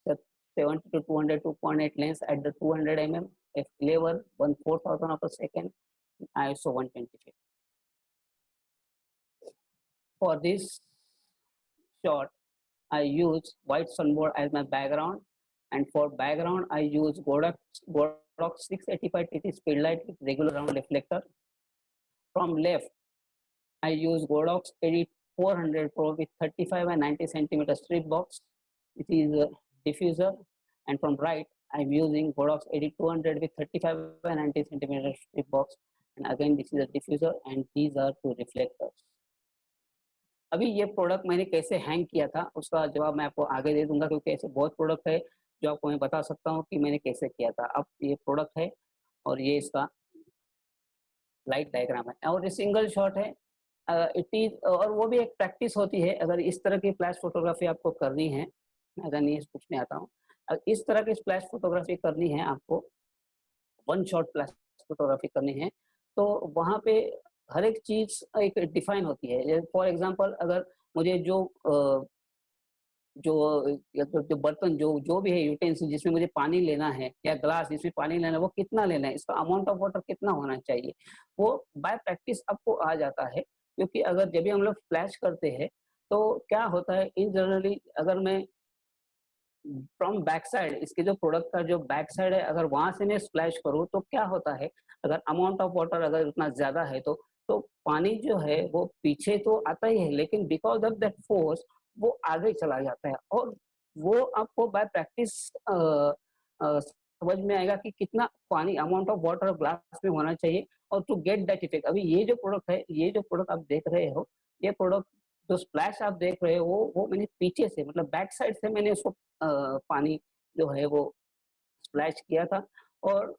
70 to 200 2.8 lens at the 200 mm, f11 1/4000 of a second, ISO 125। For this shot, I use white sunboard as my background, and for background I use Godox 685 TT speedlight with regular round reflector. From left, I use Godox 8400 Pro with 35 and 90 centimeter strip box. It is a diffuser. And from right, I'm using Godox 8200 with 35 and 90 centimeter strip box. And again, this is a diffuser, and these are two reflectors. अभी ये product मैंने कैसे hang किया था, उसका जवाब मैं आपको आगे दे दूँगा, क्योंकि ऐसे बहुत प्रोडक्ट है जो आपको मैं बता सकता हूँ कि मैंने कैसे किया था। अब ये प्रोडक्ट है और ये इसका लाइट डायग्राम है, और ये सिंगल शॉट है। इट इज़, और वो भी एक प्रैक्टिस होती है, अगर इस तरह की फ्लैश फ़ोटोग्राफ़ी आपको करनी है, अगर नहीं पूछने आता हूँ। इस तरह की फ्लैश फ़ोटोग्राफ़ी करनी है आपको, वन शॉट फ्लैश फ़ोटोग्राफ़ी करनी है, तो वहाँ पे हर एक चीज़ एक डिफ़ाइन होती है। फॉर एग्ज़ाम्पल, अगर मुझे जो या तो जो बर्तन जो भी है यूटेंसिल जिसमें मुझे पानी लेना है, या ग्लास जिसमें पानी लेना है, वो कितना लेना है, इसका अमाउंट ऑफ वाटर कितना होना चाहिए, वो बाय प्रैक्टिस आपको आ जाता है। क्योंकि अगर जब भी हम लोग फ्लैश करते हैं, तो क्या होता है इन जनरली, अगर मैं फ्रॉम बैक साइड, इसके जो प्रोडक्ट का जो बैक साइड है, अगर वहां से मैं स्प्लैश करूँ तो क्या होता है, अगर अमाउंट ऑफ वाटर अगर उतना ज्यादा है तो पानी जो है वो पीछे तो आता ही है, लेकिन बिकॉज ऑफ दैट फोर्स वो आगे चला जाता है। और वो आपको बाय प्रैक्टिस समझ में आएगा कि कितना पानी, अमाउंट ऑफ वाटर ग्लास में होना चाहिए और टू गेट दैट इफेक्ट। अभी ये जो प्रोडक्ट है, ये जो प्रोडक्ट आप देख रहे हो, ये प्रोडक्ट जो स्प्लैश आप देख रहे हो वो मैंने पीछे से, मतलब बैक साइड से मैंने उसको पानी जो है वो स्प्लैश किया था। और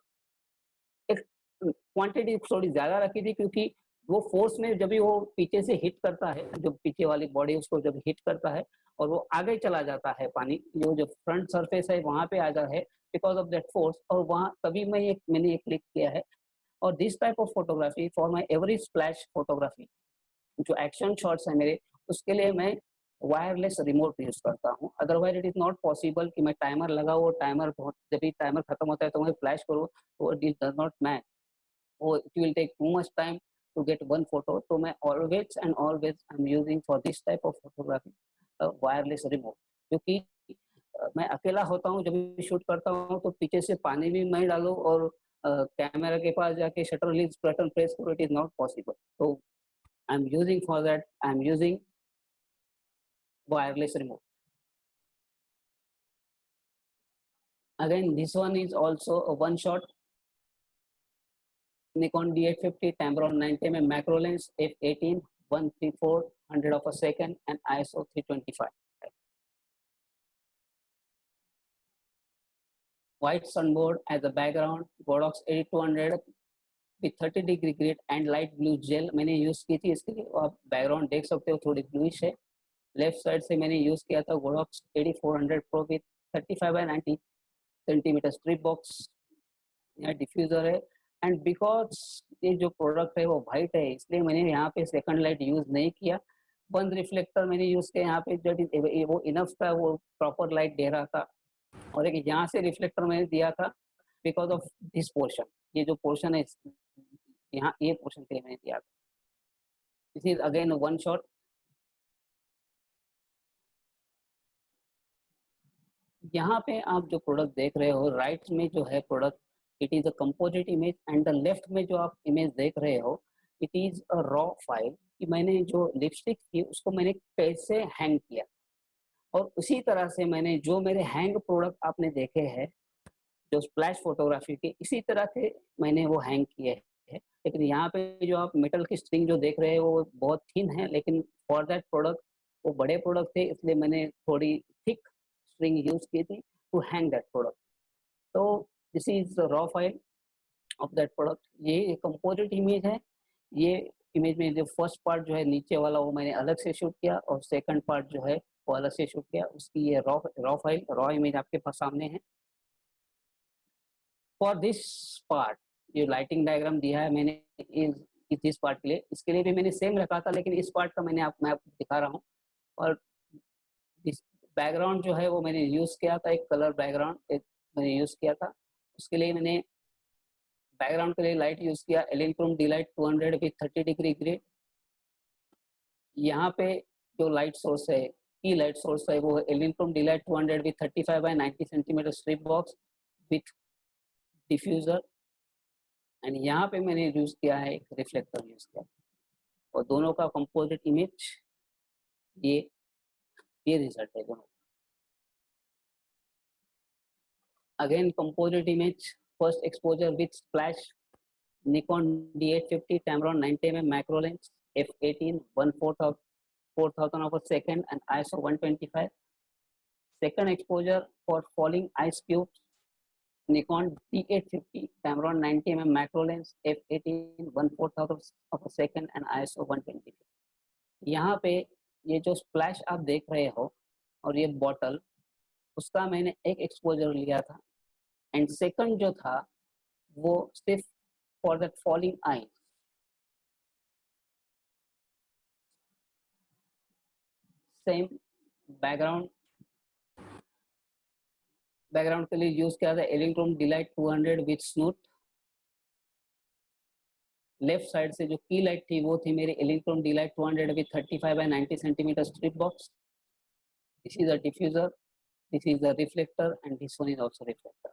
एक क्वांटिटी थोड़ी ज़्यादा रखी थी, क्योंकि वो फ़ोर्स में जब भी वो पीछे से हिट करता है, जो पीछे वाली बॉडी उसको जब हिट करता है और वो आगे चला जाता है पानी, जो फ्रंट सरफेस है वहाँ पे आ जाता है बिकॉज़ ऑफ दैट फ़ोर्स, और वहाँ तभी मैंने ये क्लिक किया है। और this type of photography for my every splash photography, जो एक्शन शॉट्स हैं मेरे, उसके लिए मैं वायरलेस रिमोट यूज़ करता हूँ। Otherwise it is not possible कि मैं टाइमर लगाऊँ और टाइमर बहुत, जब भी टाइमर खत्म होता है तो मैं फ्लैश करूँ, तो it does not match, or it will take too much time to get one photo. तो मैं always and always I'm using for this type of photography wireless remote, क्योंकि मैं अकेला होता हूँ जब भी शूट करता हूँ तो पीछे से पानी भी मैं डालूँ और कैमरा के पास जाके शटर रिलीज बटन प्रेस करो, इट इज नॉट पॉसिबल। तो I am using for that, I am using wireless remote. Again, this one is also a one shot Nikon D850 Tamron 90mm macro lens f18 134 100 of a second and ISO 325. White sunboard as a background, Godox 8200 with 30-degree grid and light blue gel मैंने use की थी। इसके लिए आप background देख सकते हो, थोड़ी ब्लूइश है। लेफ्ट साइड से मैंने यूज किया था Godox 8400 Pro with 35x90 centimetre strip box, यहाँ डिफ्यूजर है। एंड बिकॉज ये जो प्रोडक्ट है वो वाइट है, इसलिए मैंने यहाँ पे सेकंड लाइट यूज नहीं किया। वन रिफ्लेक्टर मैंने यूज किया यहाँ पे, जो वो इनफ था, वो प्रॉपर लाइट दे रहा था। और एक यहाँ से रिफ्लेक्टर मैंने दिया था बिकॉज ऑफ दिस पोर्शन, ये जो पोर्शन है यहाँ, ये पोर्शन के लिए मैंने दिया था। This is again one shot. यहाँ पे आप जो प्रोडक्ट देख रहे हो, राइट में जो है product, it is a composite image, and the left में जो आप इमेज देख रहे हो, it is a raw file कि मैंने जो लिपस्टिक थी उसको मैंने कैसे हैंग किया। और उसी तरह से मैंने जो मेरे हैंग प्रोडक्ट आपने देखे हैं जो स्प्लैश फोटोग्राफी के, इसी तरह के मैंने वो हैंग किए हैं। लेकिन यहाँ पे जो आप मेटल की स्ट्रिंग जो देख रहे हो वो बहुत थिन है, लेकिन फॉर दैट प्रोडक्ट वो बड़े प्रोडक्ट थे, इसलिए मैंने थोड़ी थिक स्ट्रिंग यूज की थी टू हैंग दैट प्रोडक्ट। तो this is raw file of that product. ये कंपोजिट इमेज है। ये इमेज में जो फर्स्ट पार्ट जो है नीचे वाला वो मैंने अलग से शूट किया, और सेकंड पार्ट जो है वो अलग से शूट किया। उसकी ये रॉ फाइल, रॉ इमेज आपके पास सामने है। फॉर दिस पार्ट जो लाइटिंग डायग्राम दिया है मैंने इस पार्ट के लिए, इसके लिए भी मैंने सेम रखा था, लेकिन इस पार्ट का मैं आपको दिखा रहा हूँ। और इस बैकग्राउंड जो है वो मैंने यूज़ किया था, एक कलर बैकग्राउंड एक मैंने यूज़ किया था। उसके लिए मैंने बैकग्राउंड के लिए लाइट यूज़ किया एलिनक्रोम D-Lite 200 विद 30-डिग्री ग्रे। यहाँ पे जो लाइट सोर्स है, की लाइट सोर्स है, वो एलिनक्रोम D-Lite 200 with 35x90 centimetre strip box with diffuser. And यहाँ पे मैंने यूज़ किया है एक रिफ्लेक्टर यूज़ किया, और दोनों का कंपोजिट इमेज ये ये रिजल्ट है दोनों। Again composite image, first exposure with splash, Nikon D850 Tamron 90mm macro lens f18 1/4,000 of a second and ISO 125. Second exposure for falling ice cubes, Nikon D850 Tamron 90mm macro lens f18 1/4,000 of a second and ISO 125. यहाँ पे ये जो splash आप देख रहे हो और ये बॉटल, उसका मैंने एक एक्सपोजर लिया था, एंड सेकंड जो था वो सिर्फ for that falling I. Same background के लिए यूज किया था Elinchrom D-Lite 200 with स्नूट। Left side से जो की लाइट थी वो थी मेरी एलिनक्रोम D-Lite 200 with 35x90 centimetre strip box. This is a diffuser, This is the reflector and this one is also reflector.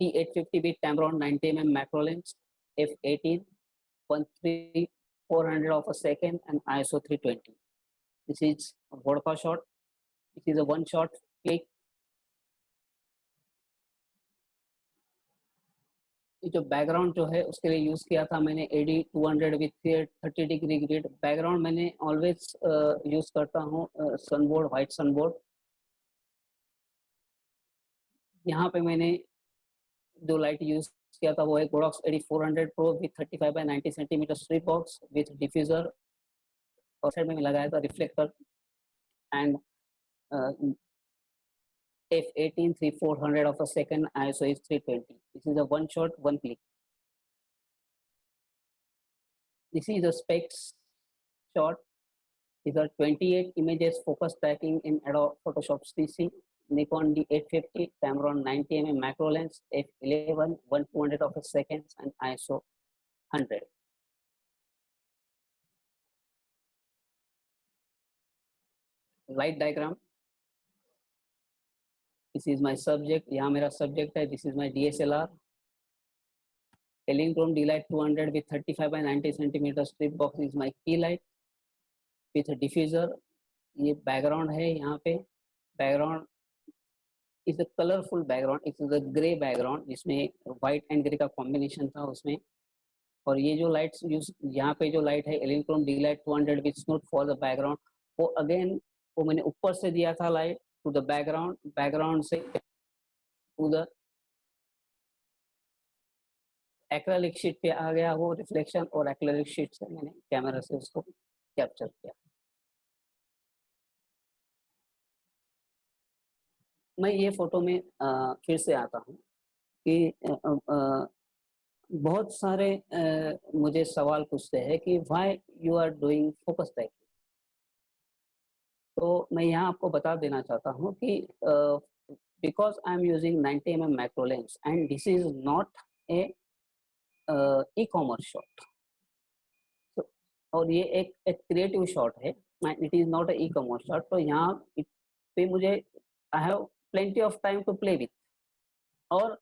D850 with Tamron 90mm macro lens, f18, 1/3/400 of a second and ISO 320. This is a vodka shot. This is a one shot click. ये जो background जो है उसके लिए use किया था मैंने AD200 with 30 degree grid. Background मैंने ऑलवेज यूज करता हूँ सनबोर्ड, व्हाइट सनबोर्ड। यहाँ पे मैंने जो लाइट यूज किया था वो है Godox AD400 Pro with 35x90 centimetre strip box with diffuser, और साइड में लगाया था reflector and f18 3/400 of a second, ISO is 320. This is a one shot, one click. This is a specs shot. These are 28 images focus tracking in Adobe Photoshop CC, Nikon D850, Tamron 90mm macro lens, f11, 1/200 of a second and ISO 100. Light diagram. This is my subject. यहाँ मेरा subject है. This is my DSLR. Electron D-Light 200 with 35x90 centimeter strip box is my key light with a diffuser. ये background है यहाँ पे. Background is a colorful background. It is a grey background जिसमें white and grey का combination था उसमें. और ये जो lights use यहाँ पे जो light है Electron D-Light 200 with smooth for the background, वो again वो मैंने ऊपर से दिया था light to the background, background से to the एक्रेलिक शीट पे आ गया वो रिफ्लेक्शन, और एक्रेलिक शीट से मैंने कैमरा से उसको कैप्चर किया। मैं ये फोटो में फिर से आता हूँ कि बहुत सारे मुझे सवाल पूछते हैं कि why you are doing focus tracking. तो मैं यहाँ आपको बता देना चाहता हूँ कि because I am using 90mm macro lens and this is not a e-commerce shot, और ये एक क्रिएटिव शॉट है, it is not a e-commerce shot. तो यहाँ पे मुझे I have plenty of time to play with. और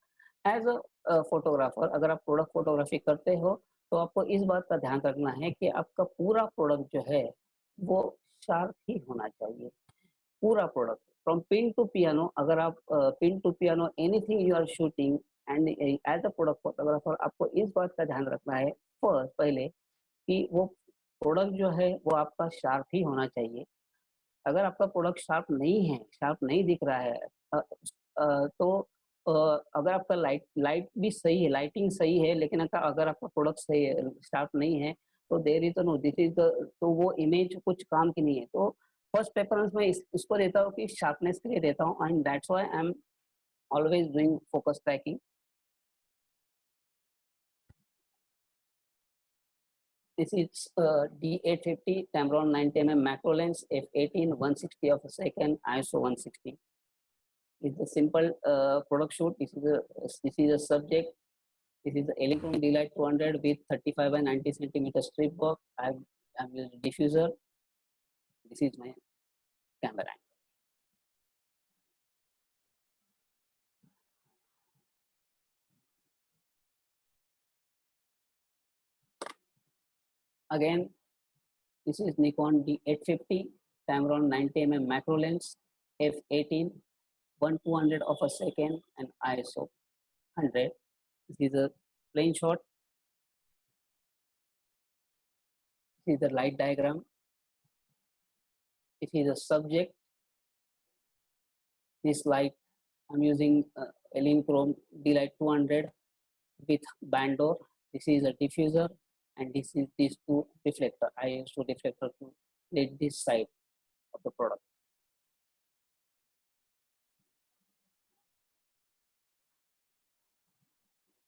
एज अ फोटोग्राफर अगर आप प्रोडक्ट फोटोग्राफी करते हो तो आपको इस बात का ध्यान रखना है कि आपका पूरा प्रोडक्ट जो है वो शार्प ही होना चाहिए। पूरा product from pin to piano, अगर आप pin to piano anything you are shooting and as a product photographer आपको इस बात का ध्यान रखना है पहले कि वो प्रोडक्ट जो है वो आपका शार्प ही होना चाहिए। अगर आपका प्रोडक्ट शार्प नहीं है, शार्प नहीं दिख रहा है तो अगर आपका लाइट भी सही है, लाइटिंग सही है, लेकिन अगर आपका प्रोडक्ट सही है, शार्प नहीं है, तो there is no this is तो वो इमेज कुछ काम की नहीं है। तो फर्स्ट प्रेफरेंस में इसको देता हूँ कि शार्पनेस के लिए देता हूँ, and that's why I am always doing focus tracking. This is D850 Tamron 90mm macro lens, f18, 160 of a second, ISO 160. It's a simple product shoot. This is a subject. This is the Electron D-Light 200 with 35x90 centimeter strip box. I'm using diffuser. This is my camera angle. Again, this is Nikon D850 Tamron 90mm macro lens, f18, 1/200 of a second and ISO 100. This is a plain shot. This is the light diagram. This is a subject. This light I'm using Electron D-Light 200 with band door. This is a diffuser, and this is these two reflector. I use two reflector to light this side of the product.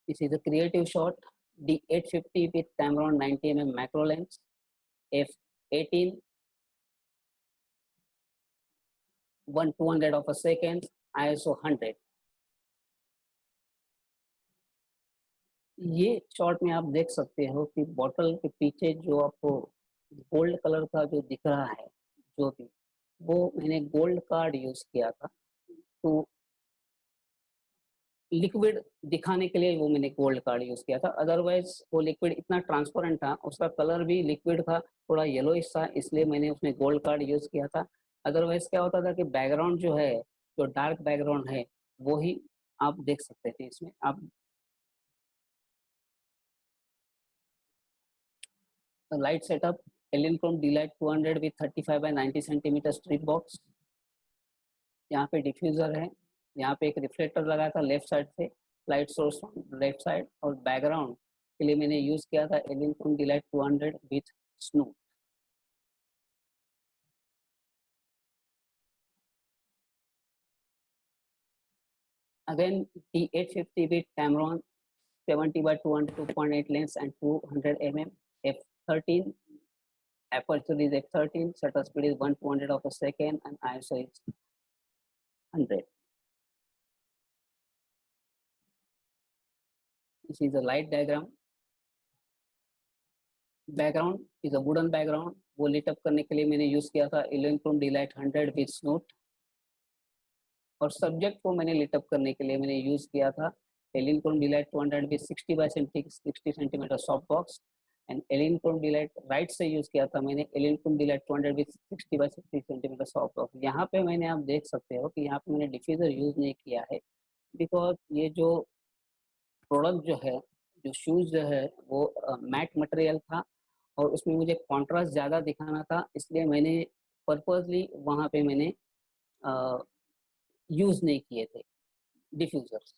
This is a creative shot. D850 with Tamron 90mm macro lens, f18, 1/200 of a second, ISO 100। ये shot में आप देख सकते हो कि bottle के पीछे जो आपको गोल्ड कलर का जो दिख रहा है, जो भी, वो मैंने गोल्ड कार्ड यूज किया था। तो लिक्विड दिखाने के लिए वो मैंने गोल्ड कार्ड यूज किया था, अदरवाइज वो लिक्विड इतना ट्रांसपेरेंट था, उसका कलर भी लिक्विड था, थोड़ा येलोइश था, इसलिए मैंने उसमें गोल्ड कार्ड यूज किया था। अदरवाइज क्या होता था कि बैकग्राउंड जो है, जो डार्क बैकग्राउंड है, वो ही आप देख सकते थे इसमें। आप light setup, Elinchrom D-Lite 200 with 35 by 90 centimetre strip box. यहाँ पे डिफ्यूज़र है, यहाँ पे एक रिफ्लेक्टर लगा था लेफ्ट साइड से, लाइट सोर्स लेफ्ट साइड, और बैकग्राउंड के लिए मैंने यूज़ किया था Elinchrom D-Lite 200 with snow. Again, D850 with Tamron 70 by 200 2.8 lens and 200 mm f13. Aperture is f13, shutter speed is 1/200 of a second, and ISO is 100. This is a light diagram. Background is a wooden background, वो lit up करने के लिए मैंने use किया था Elinchrom D-Lite 100 with स्नोट। और subject को मैंने लिट अप करने के लिए मैंने यूज किया था Elinchrom D-Lite 200 with 60 centimetre soft box. And Elinchrom D-Lite right से यूज किया था मैंने Elinchrom D-Lite 200 with 60 centimetre soft box. यहाँ पे मैंने, आप देख सकते हो कि यहाँ पे मैंने डिफ्यूजर यूज नहीं किया है, बिकॉज ये जो प्रोडक्ट जो है, जो शूज़ जो है, वो मैट मटेरियल था और उसमें मुझे कॉन्ट्रास्ट ज़्यादा दिखाना था, इसलिए मैंने पर्पजली वहाँ पे मैंने यूज़ नहीं किए थे diffusers.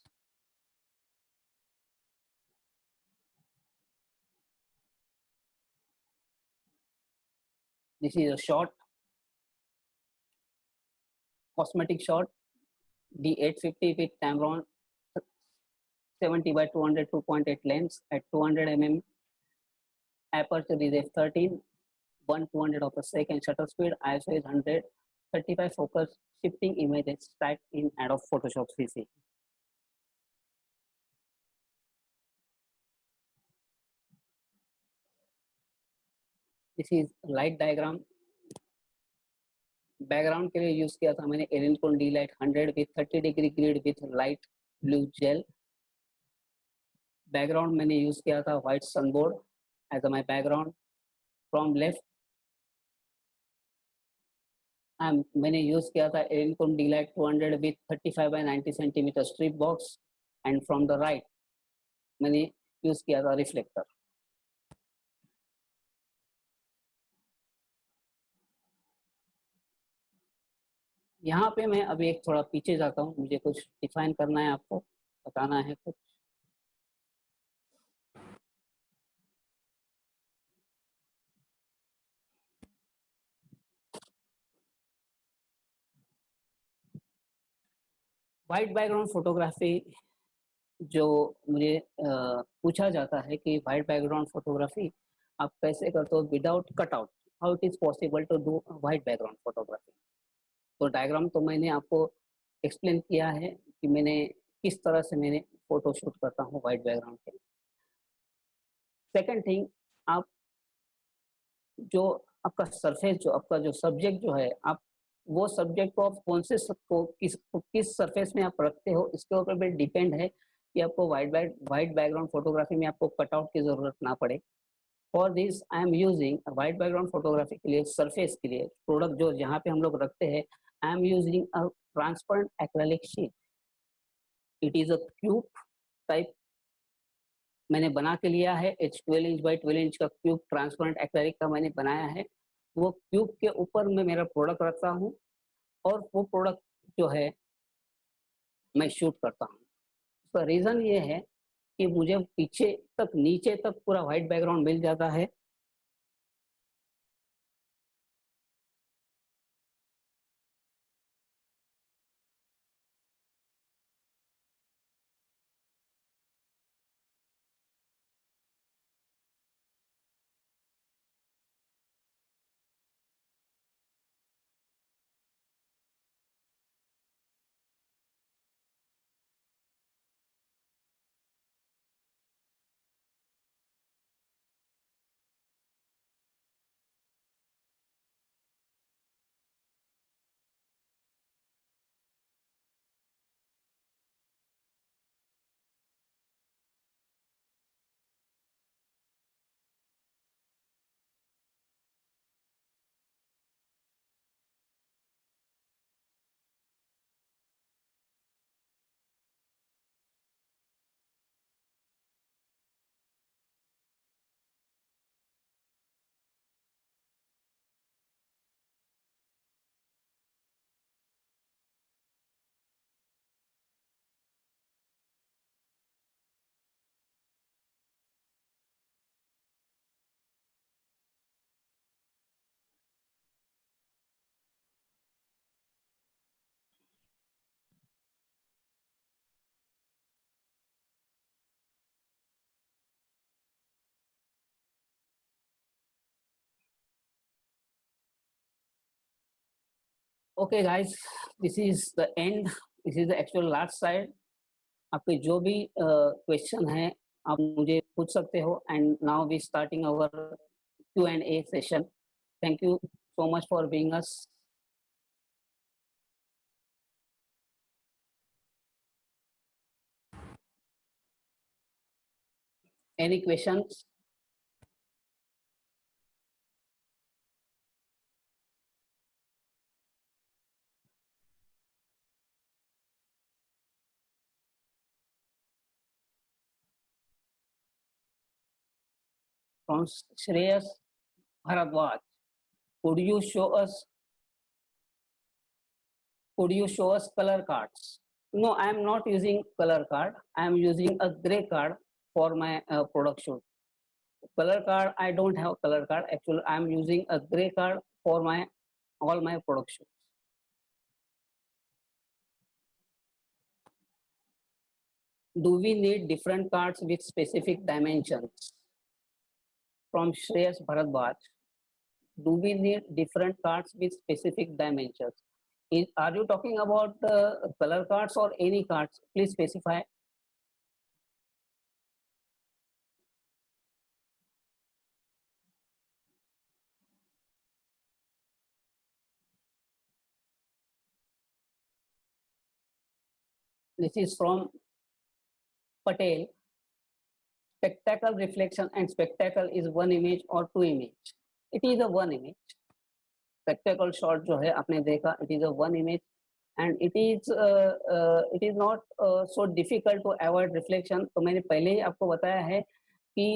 This is a shot, cosmetic shot, D850 with Tamron 70 by 200 2.8 lens at 200 mm, aperture is f13, 1/200 of a second shutter speed, ISO is 100, 35 focus, shifting images stacked in Adobe Photoshop CC. This is light diagram। Background के लिए use किया था मैंने Elinchrom D-Lite 100 with 30 degree grid with light blue gel. Background मैंने use किया था white sunboard as my background. From left मैंने use किया था Elinchrom D-Lite 200 with 35 by 90 centimetre strip box. And from the right मैंने यूज किया था reflector. यहाँ पे मैं अभी एक थोड़ा पीछे जाता हूँ, मुझे कुछ डिफाइन करना है, आपको बताना है कुछ। वाइट बैकग्राउंड फोटोग्राफी जो मुझे पूछा जाता है कि वाइट बैकग्राउंड फोटोग्राफी आप कैसे करते हो without cutout, how it is possible to do white background photography. तो डायग्राम तो मैंने आपको एक्सप्लेन किया है कि मैंने किस तरह से मैंने फोटो शूट करता हूँ वाइट बैकग्राउंड के। सेकंड थिंग, आप जो आपका सरफेस, जो आपका जो सब्जेक्ट जो है, आप वो सब्जेक्ट को आप कौन से को किस सरफेस में आप रखते हो, इसके ऊपर भी डिपेंड है कि आपको वाइट बैकग्राउंड फोटोग्राफी में आपको कटआउट की जरूरत ना पड़े। For this I am using white background photography के लिए, सरफेस के लिए प्रोडक्ट जो जहाँ पे हम लोग रखते हैं, आई am using a transparent acrylic sheet. It is a cube type मैंने बना के लिया है, एच 12 इंच बाई 12 इंच का क्यूब ट्रांसपेरेंट एक्रेलिक का मैंने बनाया है। वो क्यूब के ऊपर मैं मेरा प्रोडक्ट रखता हूँ और वो प्रोडक्ट जो है मैं शूट करता हूँ। उसका रीज़न ये है कि मुझे पीछे तक, नीचे तक पूरा वाइट बैकग्राउंड मिल जाता है। Okay guys, this is the end. This is the actual last slide. आपके जो भी क्वेश्चन है आप मुझे पूछ सकते हो, and now we starting our Q&A session. Thank you so much for being us. Any questions? From Shreyas Bharadwaj. Could you show us color cards? No, I am not using color card. I am using a gray card for my product shoot. Color card, I don't have color card. Actually, I am using a gray card for my all my product shoots. Do we need different cards with specific dimensions? From Shreyas Bharadwaj. Do we need different cards with specific dimensions? Are you talking about the color cards or any cards? Please specify. This is from Patel. Spectacle reflection and spectacle is one image or two image? It is a one image. Spectacle shot जो है आपने देखा, it is a one image, and it is not so difficult to avoid reflection. तो मैंने पहले ही आपको बताया है कि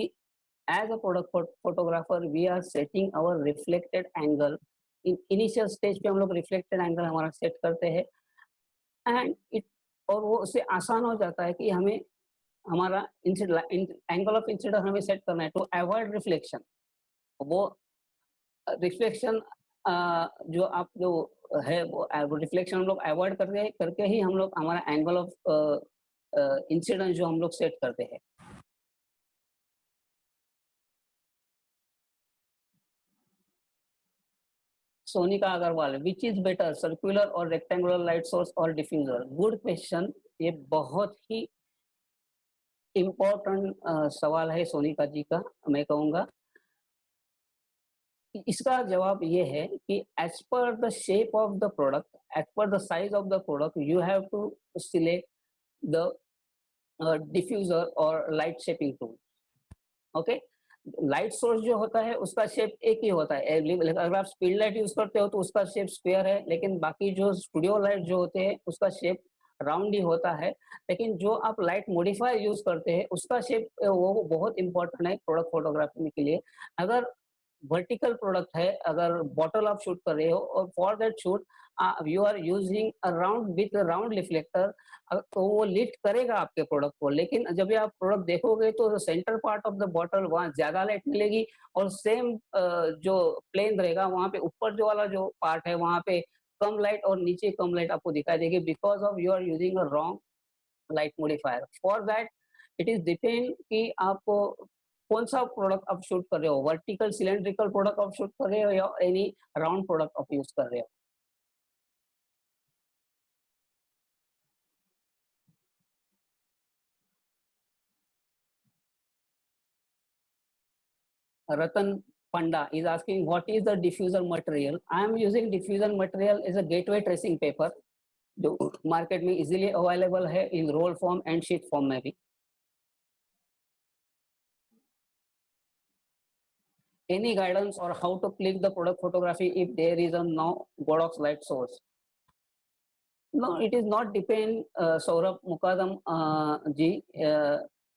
as a product photographer we are setting our reflected angle. in initial stage पे हम लोग reflected angle हमारा set करते हैं, and it और वो उससे आसान हो जाता है कि हमें हमारा एंगल ऑफ इंसिडेंट हमें सेट करना है टू अवॉइड रिफ्लेक्शन. वो रिफ्लेक्शन जो आप जो है वो रिफ्लेक्शन हम लोग अवॉइड करके ही हम लोग हमारा एंगल ऑफ इंसिडेंट जो हम लोग सेट करते हैं. Sonika Agarwal, which is better circular और रेक्टेंगुलर लाइट सोर्स और डिफ्यूजर? Good question. ये बहुत ही इम्पोर्टेंट सवाल है सोनिका जी का. मैं कहूँगा इसका जवाब ये है कि as per the shape of the product, as per the size of the product, you have to select the diffuser और light shaping tool. Okay, light source जो होता है उसका शेप एक ही होता है. अगर आप स्पीड लाइट यूज करते हो तो उसका शेप स्क्वायर है, लेकिन बाकी जो स्टूडियो लाइट जो होते हैं उसका शेप राउंड ही होता है. लेकिन जो आप लाइट मॉडिफायर यूज करते हैं उसका शेप वो बहुत इंपॉर्टेंट है प्रोडक्ट फोटोग्राफी के लिए. अगर वर्टिकल प्रोडक्ट है, अगर बॉटल आप शूट कर रहे हो और for that shoot you are using a round with round reflector, तो वो लिफ्ट करेगा आपके प्रोडक्ट को. लेकिन जब आप प्रोडक्ट देखोगे तो centre part of the bottle वहाँ ज्यादा लाइट मिलेगी और सेम जो प्लेन रहेगा वहाँ पे ऊपर जो वाला जो पार्ट है वहाँ पे कम लाइट और नीचे कम लाइट आपको दिखाई देगी, because of you are using a wrong light modifier. For that it is depend कि आपको कौन सा प्रोडक्ट आप शूट कर रहे हो, वर्टिकल सिलेंड्रिकल प्रोडक्ट आप शूट कर रहे हो या एनी राउंड प्रोडक्ट आप यूज कर रहे हो. Ratan Panda is asking what is the diffuser material. I am using diffuser material as a gateway tracing paper जो मार्केट में इजीली अवेलेबल है in roll form and sheet form में भी. Any guidance or how to click the product photography if there is a no Godox light source? No, it is not depend, Saurabh Mukadam ji.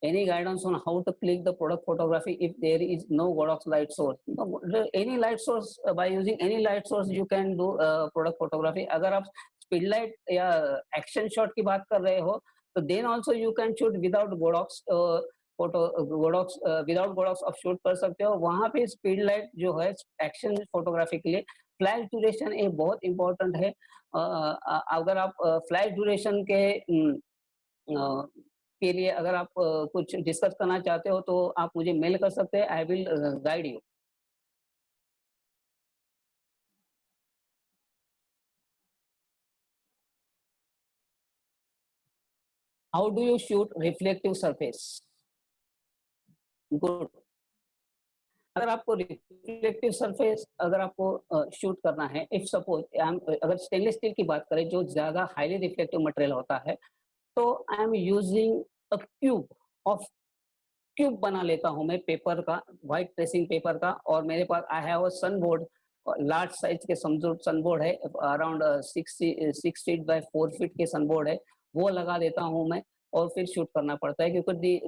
Any guidance on how to click the product photography if there is no Godox light source? No, any light source, by using any light source you can do product photography. अगर आप speed light या action shot की बात कर रहे हो तो then also you can shoot without Godox photo without Godox आप शूट कर सकते हो. वहाँ पे स्पीड लाइट जो है एक्शन फोटोग्राफी के लिए फ्लैश ड्यूरेशन एक बहुत इंपॉर्टेंट है. अगर आप फ्लैश ड्यूरेशन के लिए अगर आप कुछ डिस्कस करना चाहते हो तो आप मुझे मेल कर सकते हैं. I will guide you. How do you shoot reflective surface? Good. अगर आपको रिफ्लेक्टिव सरफेस अगर आपको शूट करना है, इफ सपोज अगर स्टेनलेस स्टील की बात करें जो ज्यादा हाईली रिफ्लेक्टिव मटेरियल होता है, तो I am using a cube of cube बना लेता हूँ मैं पेपर का, व्हाइट ट्रेसिंग पेपर का, और मेरे पास I have a sun board, large size के समझो सन बोर्ड है, अराउंड 6 फीट बाय 4 फीट के सन बोर्ड है, वो लगा देता हूँ मैं, और फिर शूट करना पड़ता है क्योंकि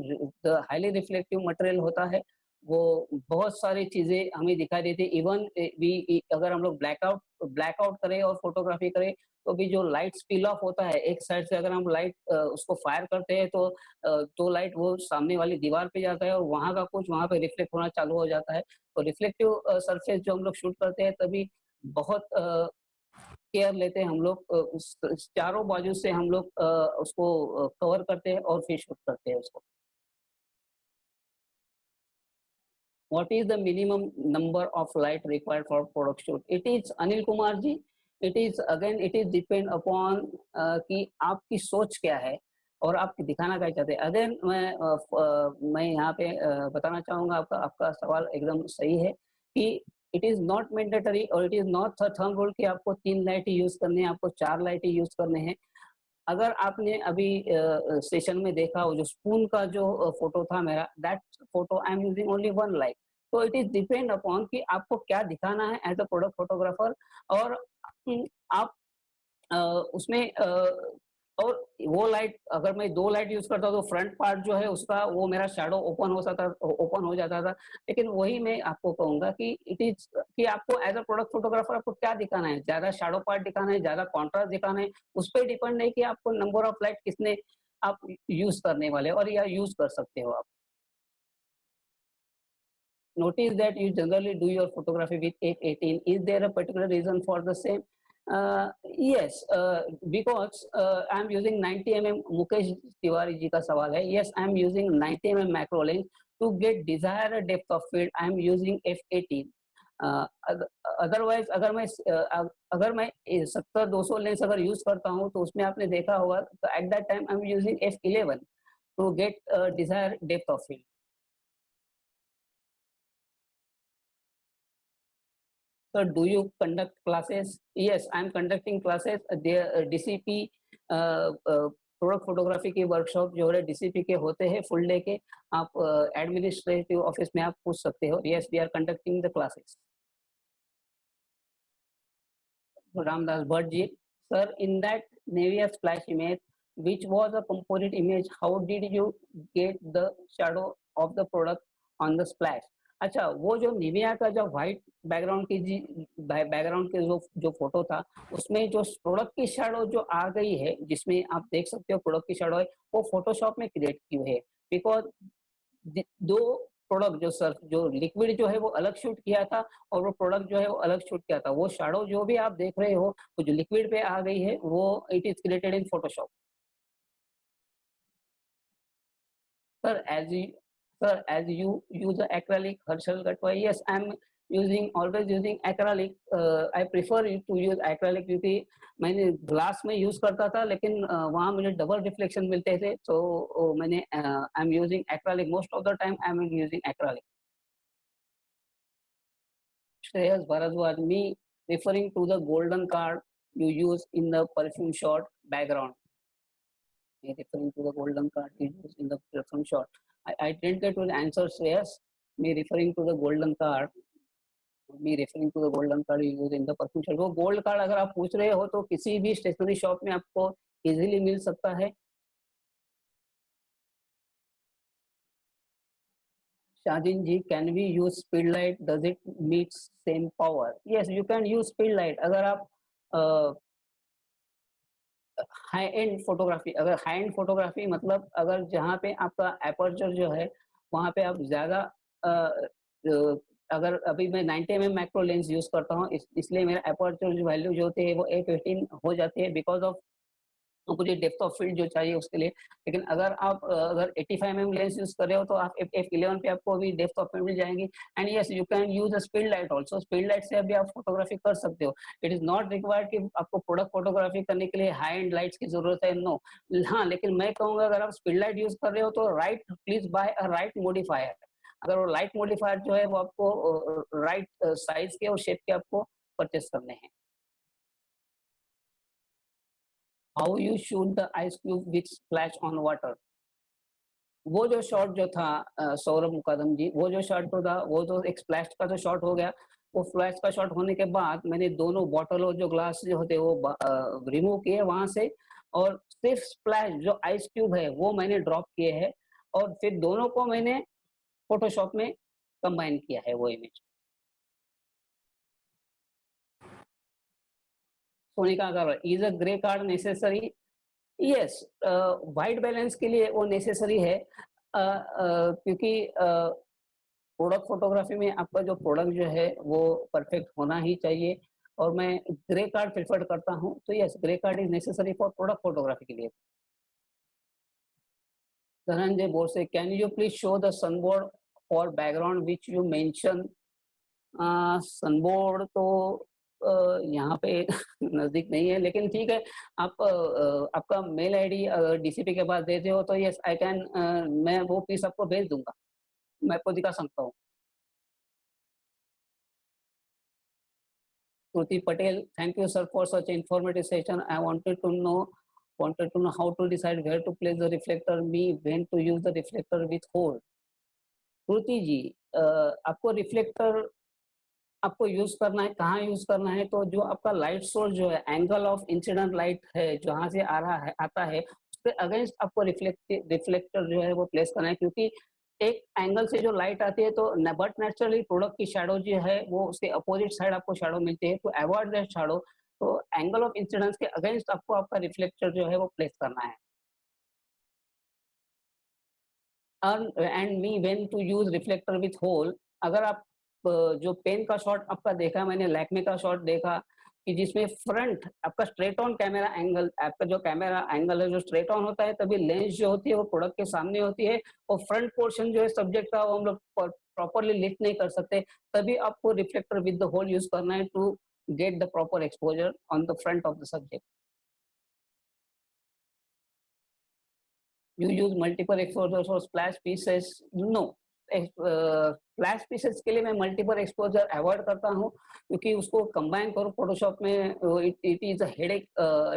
द हाईली रिफ्लेक्टिव मटेरियल होता है, वो बहुत सारी चीजें हमें दिखाई देती है। इवन भी अगर हम लोग ब्लैकआउट करें और फोटोग्राफी करें, तो भी जो लाइट स्पिल ऑफ होता है एक साइड से, अगर हम लाइट उसको फायर करते हैं तो लाइट वो सामने वाली दीवार पे जाता है और वहाँ का कुछ वहाँ पे रिफ्लेक्ट होना चालू हो जाता है। तो रिफ्लेक्टिव सरफेस जो हम लोग शूट करते हैं तभी बहुत केयर लेते हैं हम लोग, चारों बाजू से हम लोग उसको कवर करते हैं और फिर शूट करते हैं उसको। What is the minimum number of light required for product shoot? It is Anil Kumar ji. It is again it is depend upon कि आपकी सोच क्या है और आप दिखाना क्या चाहते हैं। अगेन मैं यहाँ पे बताना चाहूँगा, आपका आपका सवाल एकदम सही है कि इट इज़ नॉट मैंडेटरी और it is not thumb rule कि आपको 3 लाइट ही यूज़ करने हैं, आपको 4 लाइट ही यूज़ करने हैं। अगर आपने अभी सेशन में देखा वो जो स्पून का जो फोटो था मेरा, that photo I am using only 1 light. तो इट इज डिपेंड अपॉन कि आपको क्या दिखाना है एज अ प्रोडक्ट फोटोग्राफर, और आप उसमें और वो लाइट अगर मैं 2 लाइट यूज करता हूँ तो फ्रंट पार्ट जो है उसका वो मेरा शैडो ओपन हो जाता था। लेकिन वही मैं आपको कहूंगा कि इट इज कि आपको एज अ प्रोडक्ट फोटोग्राफर आपको क्या दिखाना है, ज्यादा शैडो पार्ट दिखाना है, ज्यादा कॉन्ट्रास्ट दिखाना है, उस पर डिपेंड नहीं कि आपको नंबर ऑफ लाइट किसने आप यूज करने वाले और या यूज कर सकते हो आप। Notice that you generally do your photography with f18. Is there a particular reason for the same? Yes, because I am using 90 mm. Mukesh Tiwari ji ka sawal hai. Yes, I am using 90 mm macro lens to get desired depth of field. I am using f18. Otherwise अगर मैं 70-200 lens अगर use करता हूँ तो उसमें आपने देखा होगा तो at that time I am using f11 to get desire depth of field. So do you conduct classes? Yes, I am conducting classes. There DCP product photography की वर्कशॉप जो है डीसीपी के होते हैं फुल डे के। आप administrative office में आप पूछ सकते हो। Yes, we are conducting the classes. Ramdas Bhatt ji, sir in that Nivea splash image which was a composite image, how did you get the shadow of the product on the splash? अच्छा, वो जो Nivea का जो व्हाइट बैकग्राउंड की जी background के जो photo था उसमें जो प्रोडक्ट की शैडो जो आ गई है, जिसमें आप देख सकते हो प्रोडक्ट की शैडो है, वो फोटोशॉप में क्रिएट की हुई है। बिकॉज दो प्रोडक्ट जो लिक्विड जो है वो अलग शूट किया था और वो प्रोडक्ट जो है वो अलग शूट किया था। वो शैडो जो भी आप देख रहे हो वो जो लिक्विड पे आ गई है वो it is created in Photoshop. Sir, as you use the acrylic, Harshal Gatwai, yes, I'm always using acrylic. I prefer to use acrylic क्योंकि मैंने ग्लास में यूज करता था लेकिन वहाँ मुझे डबल रिफ्लेक्शन मिलते थे, तो मैंने आई am using acrylic most of the time. I am using acrylic. Shreyas Bharadwaj, me referring to the golden card you use in the perfume shot background. Me referring to the golden card you use in the perfume shot. I didn't get to the answer, Shreyas. Me referring to the golden card. Me referring to the golden card you use in the perfume shot. वो gold card अगर आप पूछ रहे हो तो किसी भी stationery shop में आपको इजीली मिल सकता है। Shajin ji, can we use speed light? Does it meet same power? Yes, you can use speed light. अगर आप हाई एंड फोटोग्राफी, अगर हाई एंड फोटोग्राफी मतलब अगर जहाँ पे आपका एपर्चर जो है वहाँ पे आप ज़्यादा अगर अभी मैं 90 mm मैक्रो लेंस यूज करता हूँ इसलिए मेरा एपर्चर जो वैल्यू जो होती है वो f18 हो जाती है बिकॉज ऑफ मुझे डेप्थ ऑफ फील्ड जो चाहिए उसके लिए। लेकिन अगर आप अगर 85 mm लेंस यूज कर रहे हो तो आप f11 पे आपको अभी डेप्थ ऑफ फील्ड मिल जाएंगी। And yes, you can use a speed light also, speed light से अभी आप फोटोग्राफी कर सकते हो। इट इज नॉट रिक्वायर्ड कि आपको प्रोडक्ट फोटोग्राफी करने के लिए हाई एंड लाइट्स की जरूरत है, नो। हाँ, लेकिन मैं कहूंगा अगर आप स्पीड लाइट यूज कर रहे हो तो right, please buy a right modifier. अगर वो लाइट मॉडिफायर जो है वो आपको राइट साइज के और शेप के आपको परचेस करने हैं। How you shoot the ice cube with splash on water. वो जो शॉट जो था सौरभ मुकादम जी, वो जो शॉट तो था, वो तो एक स्प्लैश का जो शॉट हो गया। वो फ्लैश का शॉट होने के बाद मैंने दोनों बॉटल और जो ग्लास जो होते वो रिमूव किए वहां से, और सिर्फ स्प्लैश जो आइस क्यूब है वो मैंने ड्रॉप किए हैं, और फिर दोनों को मैंने फोटोशॉप में कंबाइन किया है वो image. Sonika Agarwal, is a grey card necessary? Yes, white balance के लिए वो नेसेसरी है, क्योंकि प्रोडक्ट फोटोग्राफी में आपका जो प्रोडक्ट जो है वो परफेक्ट होना ही चाहिए, और मैं ग्रे कार्ड प्रेफर करता हूँ, तो yes, grey card is necessary for product photography के लिए। Dhananjay Borse, can you please show the sunboard for background which you mention? Sunboard तो यहाँ पे नजदीक नहीं है, लेकिन ठीक है, आप आपका मेल आईडी डीसीपी के पास देते हो तो यस आई कैन, मैं वो पीस आपको भेज दूंगा, मैं आपको दिखा सकता हूँ। Kruti Patel, thank you, sir, for such informative session. I wanted to know how to decide where to place the reflector, me when to use the reflector with hole. Kruti जी, आपको reflector आपको use करना है, कहाँ use करना है, तो जो आपका लाइट सोर्स जो है, एंगल ऑफ इंसिडेंट लाइट है जहाँ से आ रहा है आता है, उसके अगेंस्ट आपको रिफ्लेक्टर जो है वो प्लेस करना है, क्योंकि एक एंगल से जो लाइट आती है तो बट नेचुरली प्रोडक्ट की शैडो जो है वो उसके अपोजिट साइड आपको शैडो मिलती है, तो अवॉइड दैट शैडो, तो एंगल ऑफ इंसिडेंस के अगेंस्ट आपको आपका रिफ्लेक्टर जो है वो प्लेस करना है। And me when to use reflector with hole, अगर आप जो पेन का शॉट आपका देखा, मैंने लैक्मे का शॉट देखा कि जिसमें फ्रंट आपका स्ट्रेट ऑन कैमरा एंगल, आपका जो कैमरा एंगल है जो स्ट्रेट ऑन होता है तभी लेंस जो होती है वो प्रोडक्ट के सामने होती है, और फ्रंट पोर्शन जो है सब्जेक्ट का वो हम लोग प्रॉपरली लिफ्ट नहीं कर सकते, तभी आपको reflector with the hole use करना है to get the proper exposure on the front of the subject. You use multiple exposures for splash pieces? No. Splash pieces के लिए मैं मल्टीपल एक्सपोजर अवॉइड करता हूँ, क्योंकि उसको कंबाइन करो फोटोशॉप में, it is a headache,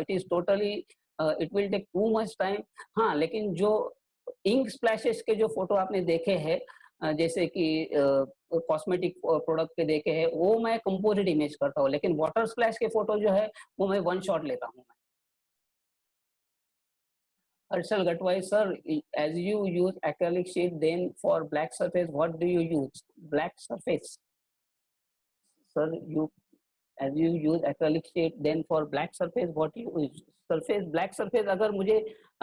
it is totally, it will take too much time. हाँ, लेकिन जो इंक स्प्लैशेस के जो फोटो आपने देखे हैं, जैसे कि कॉस्मेटिक प्रोडक्ट के देखे हैं, वो मैं कंपोजिट इमेज करता हूँ, लेकिन वाटर स्प्लैश के फोटो जो है वो मैं वन शॉट लेता हूँ। Arshal Gatwai, sir, as you use acrylic sheet, then for black surface, what do you use? Black surface. Sir, as you use acrylic sheet, then for black surface, what you use? Surface, black surface,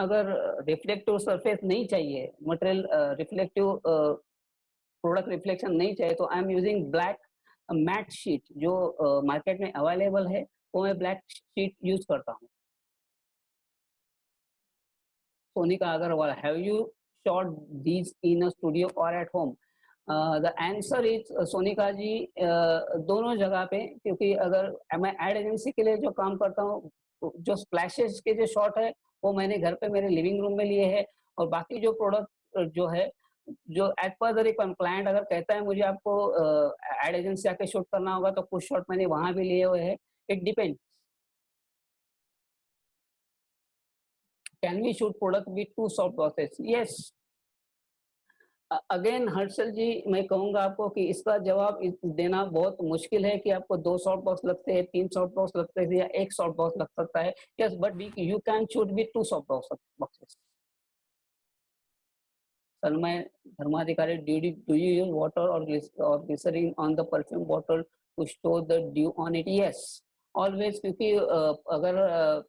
अगर reflective surface नहीं चाहिए, material reflective product reflection नहीं चाहिए, तो I am using black matte sheet, जो market में available है, वो मैं ब्लैक शीट यूज करता हूँ। Sonika Agarwal, have you shot these in a studio or at home? The answer is Sonika ji, दोनों जगह पे, क्योंकि अगर मैं एड एजेंसी के लिए जो काम करता हूँ, जो स्प्लैशेस के जो शॉट है वो मैंने घर पे मेरे लिविंग रूम में लिए है, और बाकी जो प्रोडक्ट जो है, जो as per the requirement client अगर कहता है मुझे आपको एड एजेंसी आके शूट करना होगा, तो कुछ शॉट मैंने वहां भी लिए हुए हैं, it depend. Can we shoot product with two soft boxes? Yes. Again Harshal ji, मैं कहूंगा आपको कि इसका जवाब देना बहुत मुश्किल है कि आपको 2 सॉफ्ट बॉक्स लगते हैं, 3 सॉफ्ट बॉक्स लगते हैं, या 1 सॉफ्ट बॉक्स लग सकता है। Yes, but you can shoot with 2 soft boxes. Tanmay Dharmadhikari, do you use water और glycerin on the perfume bottle to store the dew on it? Yes, always, क्योंकि अगर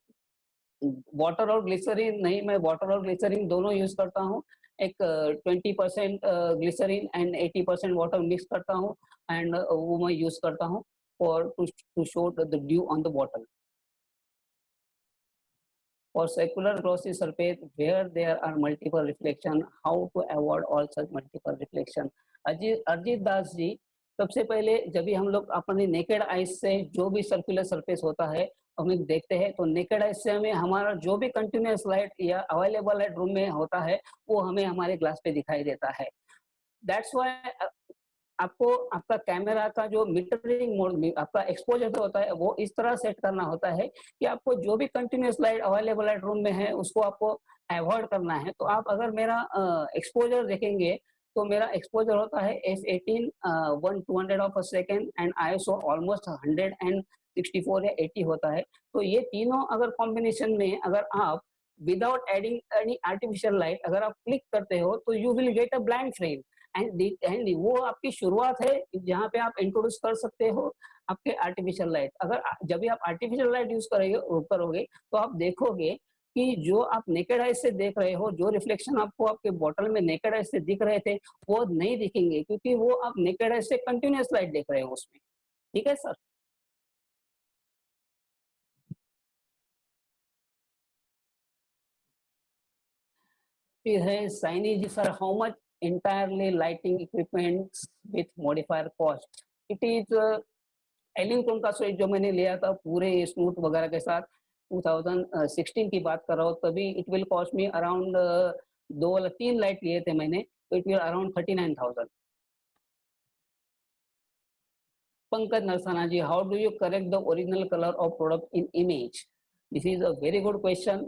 वाटर और ग्लिसरीन नहीं, मैं वाटर और ग्लिसरीन दोनों यूज करता हूँ, एक 20% ग्लिसरीन एंड 80% वाटर मिक्स करता हूँ, एंड वो मैं यूज करता हूँ for to show the dew on the bottle. For circular glossy surface where there are multiple reflection, how to avoid all such multiple reflection? Arijit Das ji, सबसे पहले जब भी हम लोग अपने नेकेड आइज से जो भी सर्कुलर सरफेस होता है हम देखते हैं, तो नेकेड आइज से हमें हमारा जो भी कंटिन्यूअस लाइट या अवेलेबल लाइट रूम में होता है वो हमें हमारे ग्लास पे दिखाई देता है। दैट्स व्हाई आपको आपका कैमरा का जो मीटरिंग मोड में आपका एक्सपोजर जो होता है वो इस तरह सेट करना होता है कि आपको जो भी continuous light available light room में है उसको आपको अवॉइड करना है। तो आप अगर मेरा एक्सपोजर देखेंगे तो मेरा एक्सपोजर होता है f18 1/200 of a second and ISO almost 164 या 80 होता है। तो ये तीनों अगर कॉम्बिनेशन में अगर आप without adding any artificial light अगर आप क्लिक करते हो तो you will get a blank frame. And वो आपकी शुरुआत है जहाँ पे आप इंट्रोड्यूस कर सकते हो आपके आर्टिफिशियल लाइट। अगर जब भी आप आर्टिफिशियल लाइट यूज करोगे तो आप देखोगे कि जो आप नेकेड आइज से देख रहे हो, जो रिफ्लेक्शन आपको आपके बॉटल में नेकेड आइज से दिख रहे थे वो नहीं दिखेंगे, क्योंकि वो आप नेकेड आइज से कंटिन्यूअस लाइट देख रहे हो उसमें। ठीक है सर। फिर है Saini ji sir, how much entirely lighting equipments with modifier cost? It is एलिंगटन का स्विच जो मैंने लिया था पूरे स्मूथ वगैरह के साथ 2016 की बात कर रहा हूँ, तभी it will cost me around 2 3 light लिए थे मैंने, तो it will around 39,000। Pankaj Narsana ji, how do you correct the original colour of product in image? This is a very good question.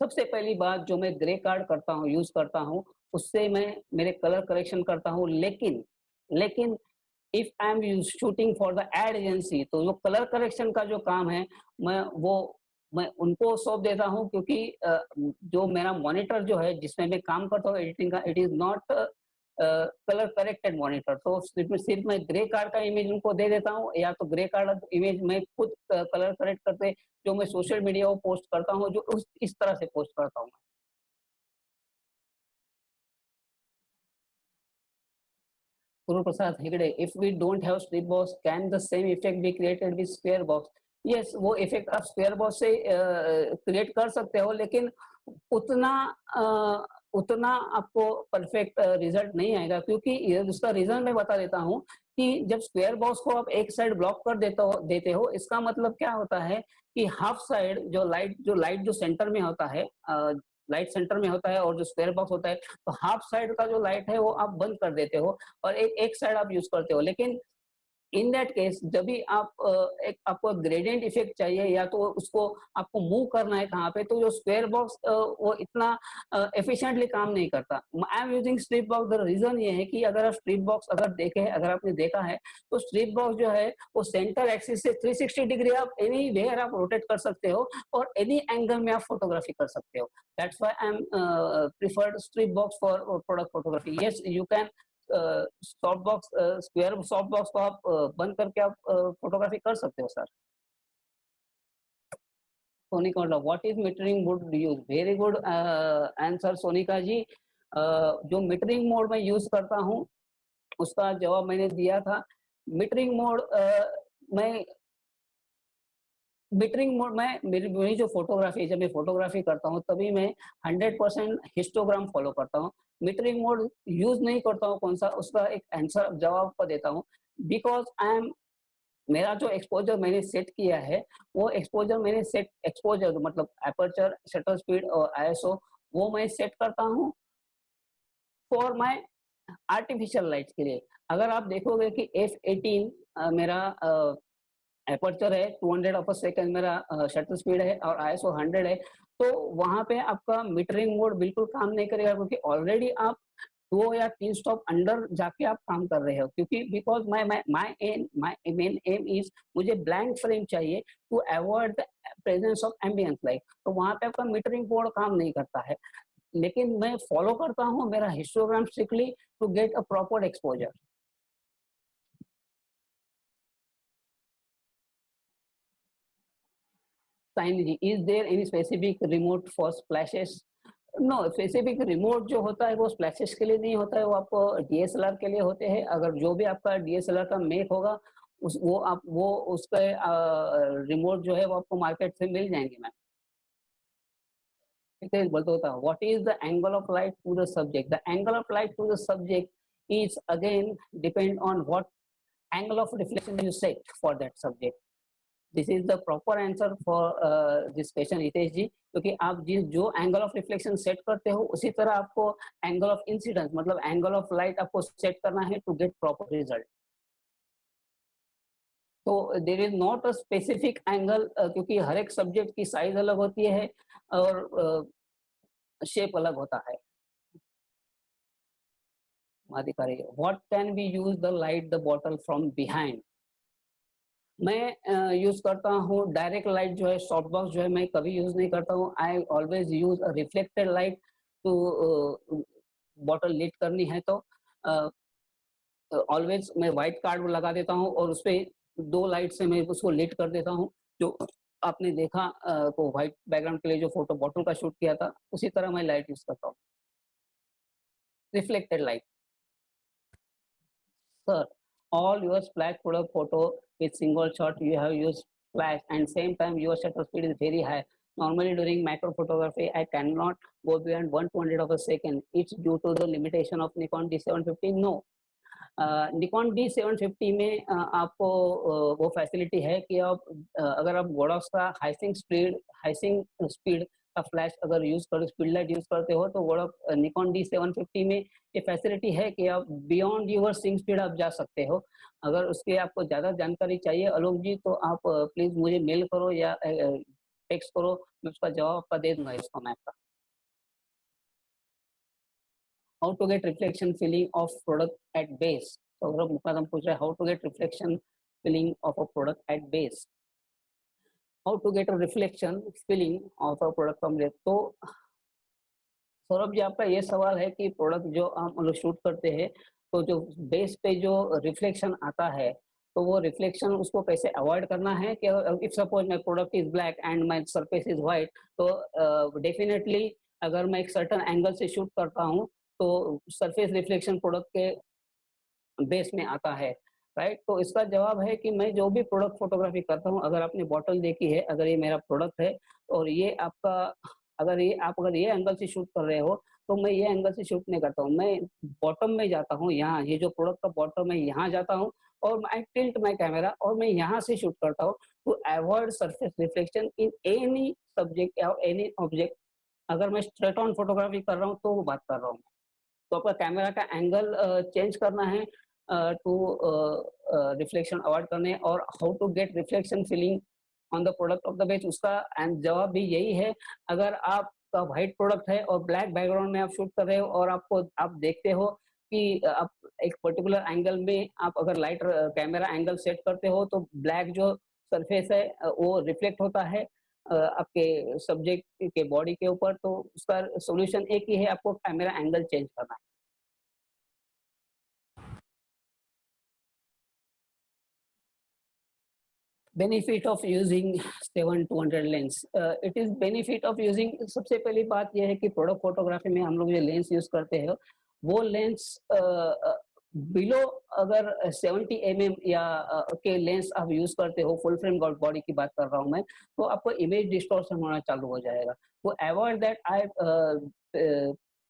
सबसे पहली बात, जो मैं ग्रे कार्ड करता हूँ यूज करता हूँ उससे मैं मेरे कलर करेक्शन करता हूँ, लेकिन if I am shooting for the ad agency तो वो कलर करेक्शन का जो काम है मैं उनको सौंप देता हूँ, क्योंकि जो मेरा मॉनिटर जो है जिसमें मैं काम करता हूँ एडिटिंग का, it is not colour corrected monitor. तो सिर्फ मैं ग्रे कार्ड का इमेज उनको दे देता हूँ, या तो ग्रे कार्ड इमेज मैं खुद कलर करेक्ट करते जो मैं सोशल मीडिया को पोस्ट करता हूँ, जो इस तरह से पोस्ट करता हूँ। Guru Prasad Hegde, if we don't have strip box, can the same effect be created with square box? Yes, वो इफेक्ट आप स्क्वायर बॉक्स से क्रिएट कर सकते हो, लेकिन उतना उतना आपको परफेक्ट रिजल्ट नहीं आएगा, क्योंकि उसका रीजन मैं बता देता हूँ कि जब स्क्वायर बॉक्स को आप एक साइड ब्लॉक कर देते हो, इसका मतलब क्या होता है कि हाफ साइड जो लाइट जो सेंटर में होता है, लाइट सेंटर में होता है और जो स्क्वायर बॉक्स होता है, तो हाफ साइड का जो लाइट है वो आप बंद कर देते हो और एक साइड आप यूज करते हो। लेकिन इन दैट केस जब भी आप एक आपको ग्रेडियंट इफेक्ट चाहिए या तो उसको आपको मूव करना है कहाँ पे, तो जो स्क्वायर बॉक्स वो इतना एफिशिएंटली काम नहीं करता। I am using strip box. The reason ये है कि अगर आप स्ट्रिप बॉक्स अगर आपने देखा है तो स्ट्रिप बॉक्स जो है वो सेंटर एक्सिस से 360 डिग्री आप एनी वेयर आप रोटेट कर सकते हो और एनी एंगल में आप फोटोग्राफी कर सकते हो। That's why I M preferred strip box for product photography. Yes, you can soft box square soft box को आप बंद करके आप फोटोग्राफी कर सकते हो सर। सोनिका, मतलब what is metering would use? Very good answer Sonika ji. जो मीटरिंग मोड में यूज करता हूँ उसका जवाब मैंने दिया था। मीटरिंग मोड मैं मीटरिंग मोड में मेरी जो फोटोग्राफी जब मैं फोटोग्राफी करता हूँ तभी मैं 100% हिस्टोग्राम फॉलो करता हूँ। मीटरिंग मोड यूज नहीं करता हूँ। कौन सा, उसका एक आंसर जवाब को देता हूँ। बिकॉज आई एम मेरा जो एक्सपोजर मैंने सेट किया है वो एक्सपोजर मतलब एपर्चर, शटर स्पीड और ISO वो मैं सेट करता हूँ फॉर माय आर्टिफिशियल लाइट के लिए। अगर आप देखोगे कि f18 मेरा एपर्चर है, 200 ऑफ अ सेकंड मेरा शटर स्पीड है और ISO 100 है, तो वहां पे आपका मीटरिंग मोड बिल्कुल काम नहीं करेगा, क्योंकि ऑलरेडी आप 2 या 3 स्टॉप अंडर जाके आप काम कर रहे हो। क्योंकि because my main aim is मुझे ब्लैंक फ्रेम चाहिए to avoid the presence of ambience light, तो वहां पे आपका मीटरिंग मोड काम नहीं करता है। लेकिन मैं फॉलो करता हूँ मेरा histogram strictly to get a proper exposure. Sain ji, is there any specific remote for splashes? No, specific remote जो होता है वो स्प्लैशेस के लिए नहीं होता है, वो आपको DSLR के लिए होते हैं। अगर जो भी आपका DSLR का मेक होगा उस वो आप वो उसके रिमोट जो है वो आपको मार्केट से मिल जाएंगे ma'am. It is Baltota. What is the angle of light to the subject? The angle of light to the subject is again depend on what angle of reflection you set for that subject. This is the proper answer for this question Hitesh ji, क्योंकि आप जिस जो angle of reflection set करते हो उसी तरह आपको angle of incidence मतलब एंगल ऑफ लाइट आपको सेट करना है टू गेट प्रॉपर रिजल्ट. तो there is not a specific angle, क्योंकि हर एक सब्जेक्ट की साइज अलग होती है और शेप अलग होता है. अधिकारी, what can be use the light the bottle from behind? मैं यूज करता हूँ डायरेक्ट लाइट जो है, सॉफ्ट बॉक्स जो है मैं कभी यूज नहीं करता हूँ. I always use a reflected light to bottle lead करनी है तो ऑलवेज मैं व्हाइट कार्ड लगा देता हूँ और उस पर 2 लाइट से मैं उसको लीड कर देता हूँ. जो आपने देखा तो व्हाइट बैकग्राउंड के लिए जो फोटो बॉटल का शूट किया था उसी तरह मैं लाइट यूज करता हूँ, reflected light. Sir, all your splash product photo with single shot you have used flash and same time your shutter speed is very high. Normally during macro photography I cannot go beyond 1/200 of a second. It's due to the limitation of Nikon D750. No, Nikon D750 में आपको वो facility है कि आप अगर आप Godox का हाइसिंग speed का फ्लैश अगर यूज कर स्पीड लाइट यूज करते हो तो गोडॉक निकॉन D750 में ये फैसिलिटी है कि आप बियॉन्ड यूर सिंग स्पीड आप जा सकते हो. अगर उसके आपको ज़्यादा जानकारी चाहिए आलोक जी तो आप प्लीज़ मुझे मेल करो या टेक्स्ट करो, मैं उसका जवाब आपका दे दूंगा इसका मैप का. How to get reflection filling of product at base? Saurabh मुकदम पूछ रहे how to get reflection filling of a product at base. How to get a reflection filling of a product from base? तो सौरभ जी आपका ये सवाल है कि product जो हम लोग शूट करते हैं तो जो बेस पे जो रिफ्लेक्शन आता है तो वो रिफ्लेक्शन उसको कैसे अवॉइड करना है कि if suppose my product is black and my surface is white तो डेफिनेटली अगर मैं एक सर्टेन एंगल से शूट करता हूँ तो सरफेस रिफ्लेक्शन प्रोडक्ट के बेस में आता है, राइट. तो इसका जवाब है कि मैं जो भी प्रोडक्ट फोटोग्राफी करता हूँ, अगर आपने बॉटल देखी है, अगर ये मेरा प्रोडक्ट है और ये आपका अगर ये एंगल से शूट कर रहे हो तो मैं ये एंगल से शूट नहीं करता हूँ, मैं बॉटम में जाता हूँ. यहाँ ये जो प्रोडक्ट का बॉटम है यहाँ जाता हूँ और मैं टिल्ट माय कैमरा और मैं यहाँ से शूट करता हूँ to avoid surface reflection in any subject या एनी ऑब्जेक्ट. अगर मैं स्ट्रेट ऑन फोटोग्राफी कर रहा हूँ तो वो बात कर रहा हूँ. तो आपका कैमरा का एंगल चेंज करना है टू रिफ्लेक्शन अवॉइड करने. और how to get reflection filling on the product of the base, उसका जवाब भी यही है. अगर आपका व्हाइट प्रोडक्ट है और ब्लैक बैकग्राउंड में आप शूट कर रहे हो और आप देखते हो कि आप एक पर्टिकुलर एंगल में आप अगर लाइट कैमरा एंगल सेट करते हो तो ब्लैक जो सरफेस है वो रिफ्लेक्ट होता है आपके सब्जेक्ट के बॉडी के ऊपर. तो उसका सॉल्यूशन एक ही है, आपको कैमरा एंगल चेंज करना है. Benefit of using 7-200 lens. It is benefit of using, सबसे पहली बात यह है कि प्रोडक्ट फोटोग्राफी में हम लोग जो लेंस यूज करते हैं वो लेंस बिलो अगर 70 mm या के लेंस आप यूज करते हो, फुल फ्रेम बॉडी की बात कर रहा हूँ मैं, तो आपको इमेज डिस्टॉर्शन होना चालू हो जाएगा. तो avoid that I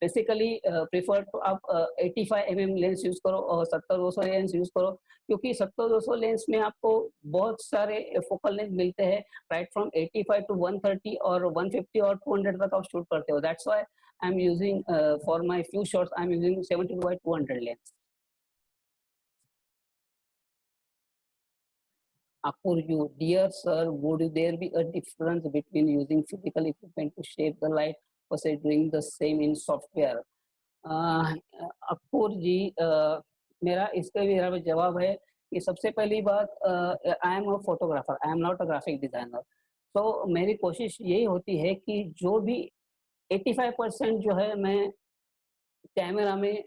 basically prefer तो आप 85 mm लेंस यूज करो और 70-200 लेंस यूज करो, क्योंकि 70-200 लेंस में आपको बहुत सारे फोकल लेंथ मिलते हैं, राइट फ्रॉम 85 to 130 और 150 और 200 तक आप शूट करते हो. That's why I am using for my few shots I am using 70-200 lens. For you, dear sir, would there be a difference between using physical equipment to shape the light versus doing the same in software? Akbar ji, मेरा इसका भी मेरा जवाब है कि सबसे पहली बात, I am a photographer, I am not a graphic designer. तो मेरी कोशिश यही होती है कि जो भी 85% जो है मैं कैमरा में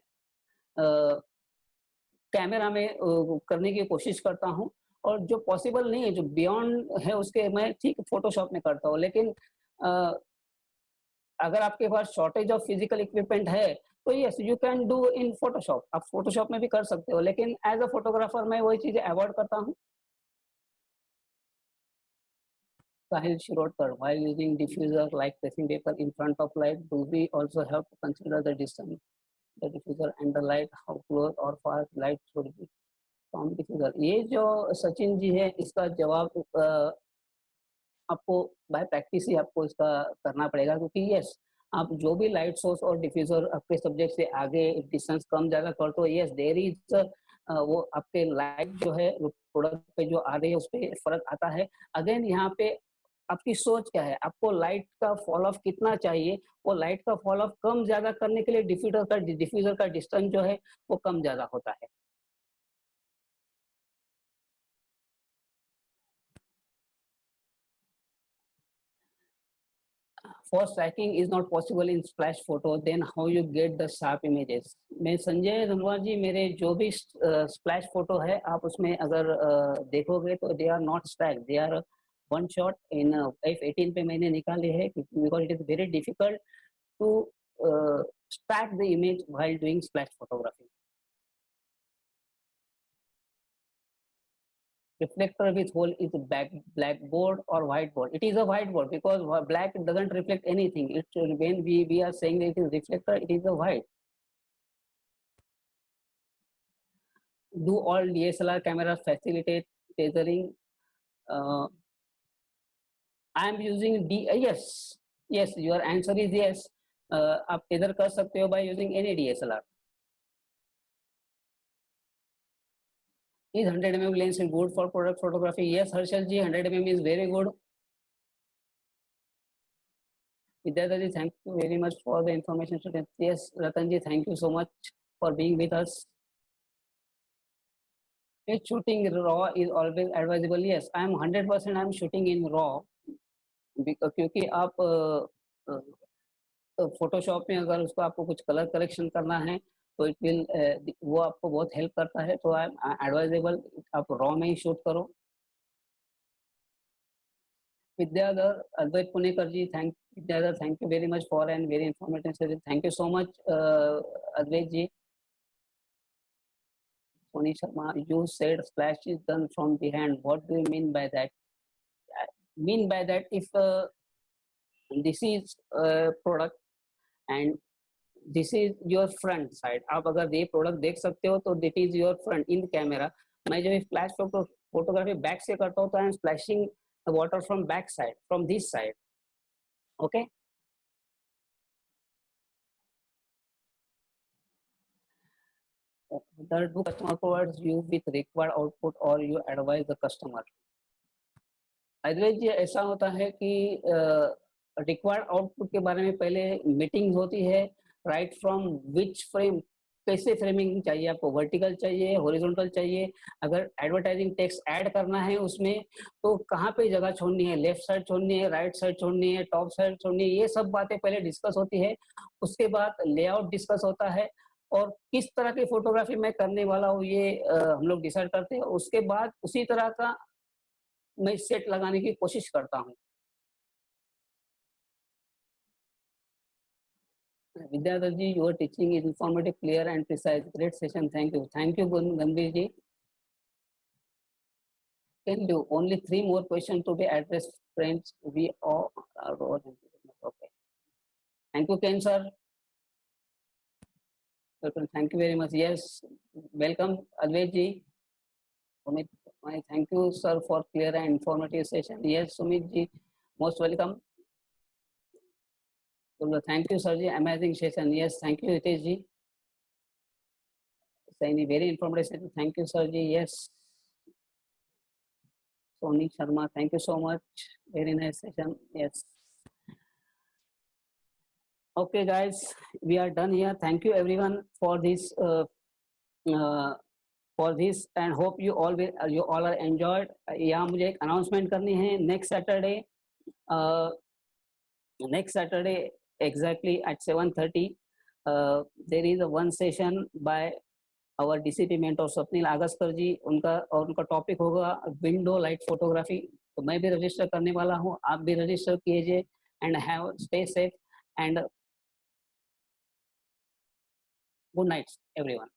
करने की कोशिश करता हूँ और जो पॉसिबल नहीं है, जो बियॉन्ड है उसके मैं ठीक फोटोशॉप में करता हूँ. लेकिन अगर आपके पास शॉर्टेज ऑफ फिजिकल इक्विपमेंट है तो yes you can do in Photoshop, आप फोटोशॉप में भी कर सकते हो. लेकिन एज अ फोटोग्राफर मैं वही चीजें अवॉइड करता हूँ. Sahil Shirodkar, while using diffuser like pressing paper in front of light, do we also have to consider the distance, the diffuser and the light, how close or far light should be from diffuser? ये जो सचिन जी है, इसका जवाब आपको bye practice ही आपको इसका करना पड़ेगा, क्योंकि यस, आप जो भी लाइट सोर्स और डिफ्यूजर आपके सब्जेक्ट से आगे डिस्टेंस कम ज़्यादा करते हो, यस देयर इज वो आपके लाइट जो है प्रोडक्ट पे जो आ रही है उस पे फर्क आता है। अगेन यहाँ पे आपकी सोच क्या है, आपको लाइट का फॉल ऑफ कितना चाहिए, वो लाइट का फॉल ऑफ कम ज़्यादा करने के लिए डिफ्यूजर का डिस्टेंस जो है वो कम ज़्यादा होता है। For stacking is not possible in splash photo, then how you get the sharp images? मैं संजय धनवार जी, मेरे जो भी स्प्लैश फोटो है आप उसमें अगर देखोगे तो they are not stack, they are one shot in F18 पे मैंने निकाले हैं, because it is very difficult to stack the image while doing splash photography. Reflector with hole is blackboard or whiteboard? It is a whiteboard because black doesn't reflect anything. It when we are saying that it is reflector, it is a white. Do all DSLR cameras facilitate tethering? I am using yes. Yes, your answer is yes. आप tether कर सकते हो by using any DSLR. Is 100 mm lens good for product photography? Yes, Harshal ji, 100 mm is very good. Vidyadhar, thank you very much for the information. Yes, Ratan ji, thank you so much for being with us. Is shooting raw is always advisable? Yes, I am 100% I am shooting in raw, क्योंकि आप Photoshop में अगर उसको आपको कुछ colour correction करना है तो इट विल वो आपको बहुत हेल्प करता है, तो आई एम एडवाइजेबल आप रॉ में ही शूट करो। Vidyadhar Advait Punekar ji, Vidyadhar thank you very much for and very informative session, thank you so much Advait ji. Soni Sharma, you said splash is done from behind. What do you mean by that? I mean by that, if this is a product and this is your front side, आप अगर ये product देख सकते हो तो this is your front in camera. मैं जब flash photography back से करता हूँ तो I am splashing water from back side, from this side. Okay, do customer provides you with required output or you advise the customer? अद्वैत जी, ऐसा होता है कि रिक्वायर्ड आउटपुट के बारे में पहले मीटिंग होती है, राइट फ्रॉम विच फ्रेम, कैसे फ्रेमिंग चाहिए आपको, वर्टिकल चाहिए, हॉरिजॉन्टल चाहिए, अगर एडवर्टाइजिंग टेक्स्ट ऐड करना है उसमें तो कहाँ पे जगह छोड़नी है, लेफ्ट साइड छोड़नी है, राइट साइड छोड़नी है, टॉप साइड छोड़नी है, ये सब बातें पहले डिस्कस होती है। उसके बाद लेआउट डिस्कस होता है और किस तरह की फोटोग्राफी मैं करने वाला हूँ ये हम लोग डिसाइड करते हैं। उसके बाद उसी तरह का मैं सेट लगाने की कोशिश करता हूँ। Vidyadhar ji, your teaching is informative, clear and precise, great session, thank you Gambhir ji. Can do only 3 more questions to be addressed, friends. We all are okay. Thank you, Ken sir. Thank you very much. Yes, welcome, Advait ji. Sumit, thank you, sir, for clear and informative session. Yes, Sumit ji, most welcome. Thank you, sir ji. Amazing session. Yes, thank you, Hitesh ji. Saying very informative session. Thank you, sir ji. Yes. Soni Sharma, thank you so much. Very nice session. Yes. Okay, guys, we are done here. Thank you, everyone, for this. And hope you all are enjoyed. यहाँ मुझे एक announcement करनी है. Next Saturday exactly at 7:30 there is a one session by our DCP mentor Swapnil आगस्कर जी, उनका topic होगा window light photography. तो मैं भी रजिस्टर करने वाला हूँ, आप भी रजिस्टर कीजिए and have stay safe and good night everyone.